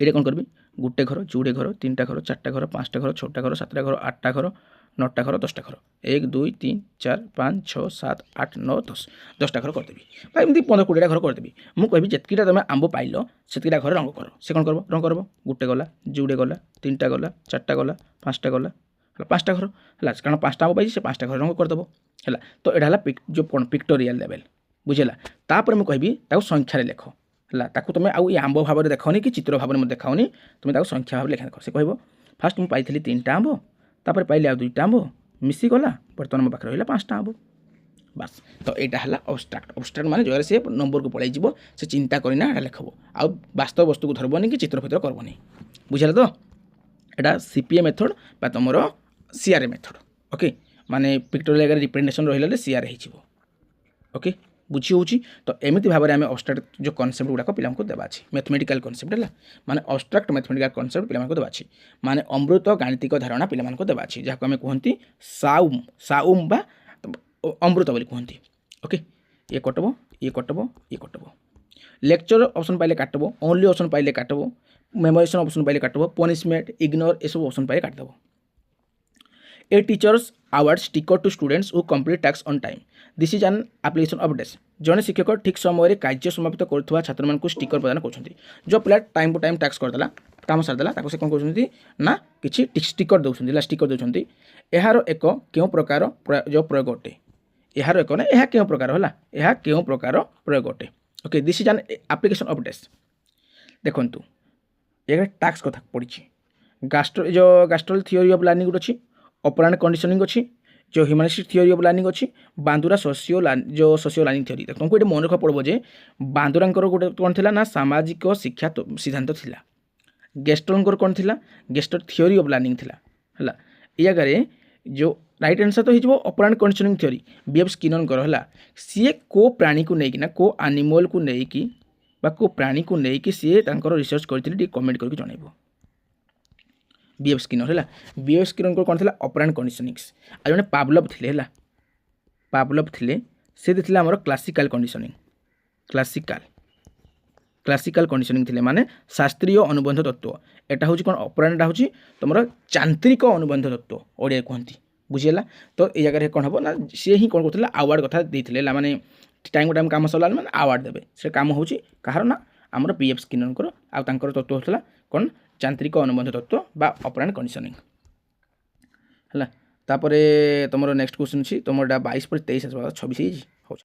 ये कौन करी गोटे घर जोड़े घर 3टा घर 4टा घर 5टा घर 6टा घर 7टा घर 8टा घर 9टा घर 10टा घर 1 2 3 4 5 6 7 8 9 10 10टा घर करदेवी भाई एमती 15-20टा घर करदेवी मुझे कहबी जितकीटा तुम आंब पाइल सेतकीटा घर रंग कर से कौन कर रंग करब गोटे गला जोड़े गला 3टा गला 4टा गला 5टा गला 5टा घर है कारण 5टा आंब पाई से 5टा घर रंग करदेव है तो यहाँ जो कौन पिक्टोरियल लेवल बुझेगा तापर मुझे कहबी संख्यार लेख है ताकू तुम आउ ये आंब भाव में देखाओनी कि चित्र भाव में देखाओनी तुम संख्या भाव लेखा देख से कह फास्ट मुझे पाई 3टा आंब तापर पाइली आ 2टा आंब मिसीगला बर्तमान मो पाखे रहा 5टा आंब बस तो यहाँ है अब्स्ट्रैक्ट माने जो से नंबर को पलैज से चिंता करना यहाँ लिखब आ वास्तव वस्तु को धरबनी कि चित्र फित्र करबनी बुझे तो यहाँ सीपीए मेथड बा तुम सीआरए मेथड ओके माने पिक्टोरियल रिप्रेजेंटेशन रही सीआरए हो ओके बुझी होची तो एमती भाव में आम अब्स्ट्रैक्ट जो कॉन्सेप्ट गुड़ाक पिलांको देवा अछि मैथमेटिकल कॉन्सेप्ट है माने अब्स्ट्रैक्ट मैथमेटिकल कॉन्सेप्ट पिलांको देवा अछि माने अमृत गाणितिक धारणा पिलांको देवा अछि जहाँ आम कहती साउम साउम बा अमृत बोली कहती ओके ये कटब ये कटब ये कटब लेक्चर ऑप्शन पाइले काटब, ओनली ऑप्शन पाइले काटब, मेमोराइजेशन ऑप्शन पाइले काटब, पनिशमेंट, इग्नोर ये सब ऑप्शन पाइले काटदेव। A teachers award sticker to students who complete task on time, this is an application of this. जड़े शिक्षक ठीक समय कार्य समाप्त करुवा छात्र मानक स्टिकर प्रदान कर, जो पिला टाइम टू टाइम टास्क करदेला, काम सारिदेला, से कौन कर ना कि स्टिकर दौरान स्टिकर दौरान। यार एक क्यों प्रकार जो प्रयोग अटे, यार एक ना यह क्यों प्रकार है, यह क्यों प्रकार प्रयोग अटे। Okay, this is an application of this. देखु ये टास्क कथा पड़ी, गास्ट्रल थियोरी ऑफ लर्निंग गोटे अच्छी, ऑपरेंट कंडीशनिंग अच्छी, जो ह्यूमनिस्टिक थियोरी ऑफ लर्निंग अच्छी, बांदुरा सोशियो लर्निंग थियोरी। तुमको ये मन रखा पड़ो जे बांदुरांकर गोटे कौन थी ना सामाजिक शिक्षा सिद्धांत थिला, गेस्टलंकर कौन थी गेस्टर थियोरी ऑफ लर्निंग थिला है। ये जगह जो राइट आंसर तो हो operant conditioning theory B.F. Skinner है। सी को प्राणी को लेकिन को एनिमल को लेकिन को प्राणी को लेकिन सी रिसर्च करते कमेंट करके जनइब। B.F. स्किनर है। B.F. स्किनर कौन थी ऑपरेंट कंडीशनिंग्स। आ जड़े पावलोव थे, पावलोव थे से देते आमर क्लासिकल कंडीशनिंग, क्लासिकल कंडीशनिंग थे माने शास्त्रीय अनुबंध तत्व। एटा हूँ कौन ऑपरेंट हूँ तुम यांत्रिक अनुबंध तत्व ओडिया कहती, बुझीगला। तो ये जगह कौन हम ना सी ही कौन कर आवार्ड कथा देते माने टाइम टाइम काम सरला मैंने आवार्ड देवे। से कम हूँ कहार ना आमर B.F. स्किनर आर तत्व होता कौन यांत्रिक अनुबंध तत्व बा ऑपरेंट कंडीशनिंग है। तापर तुम नेक्स्ट क्वेश्चन अच्छी तुम 22 पर 23 26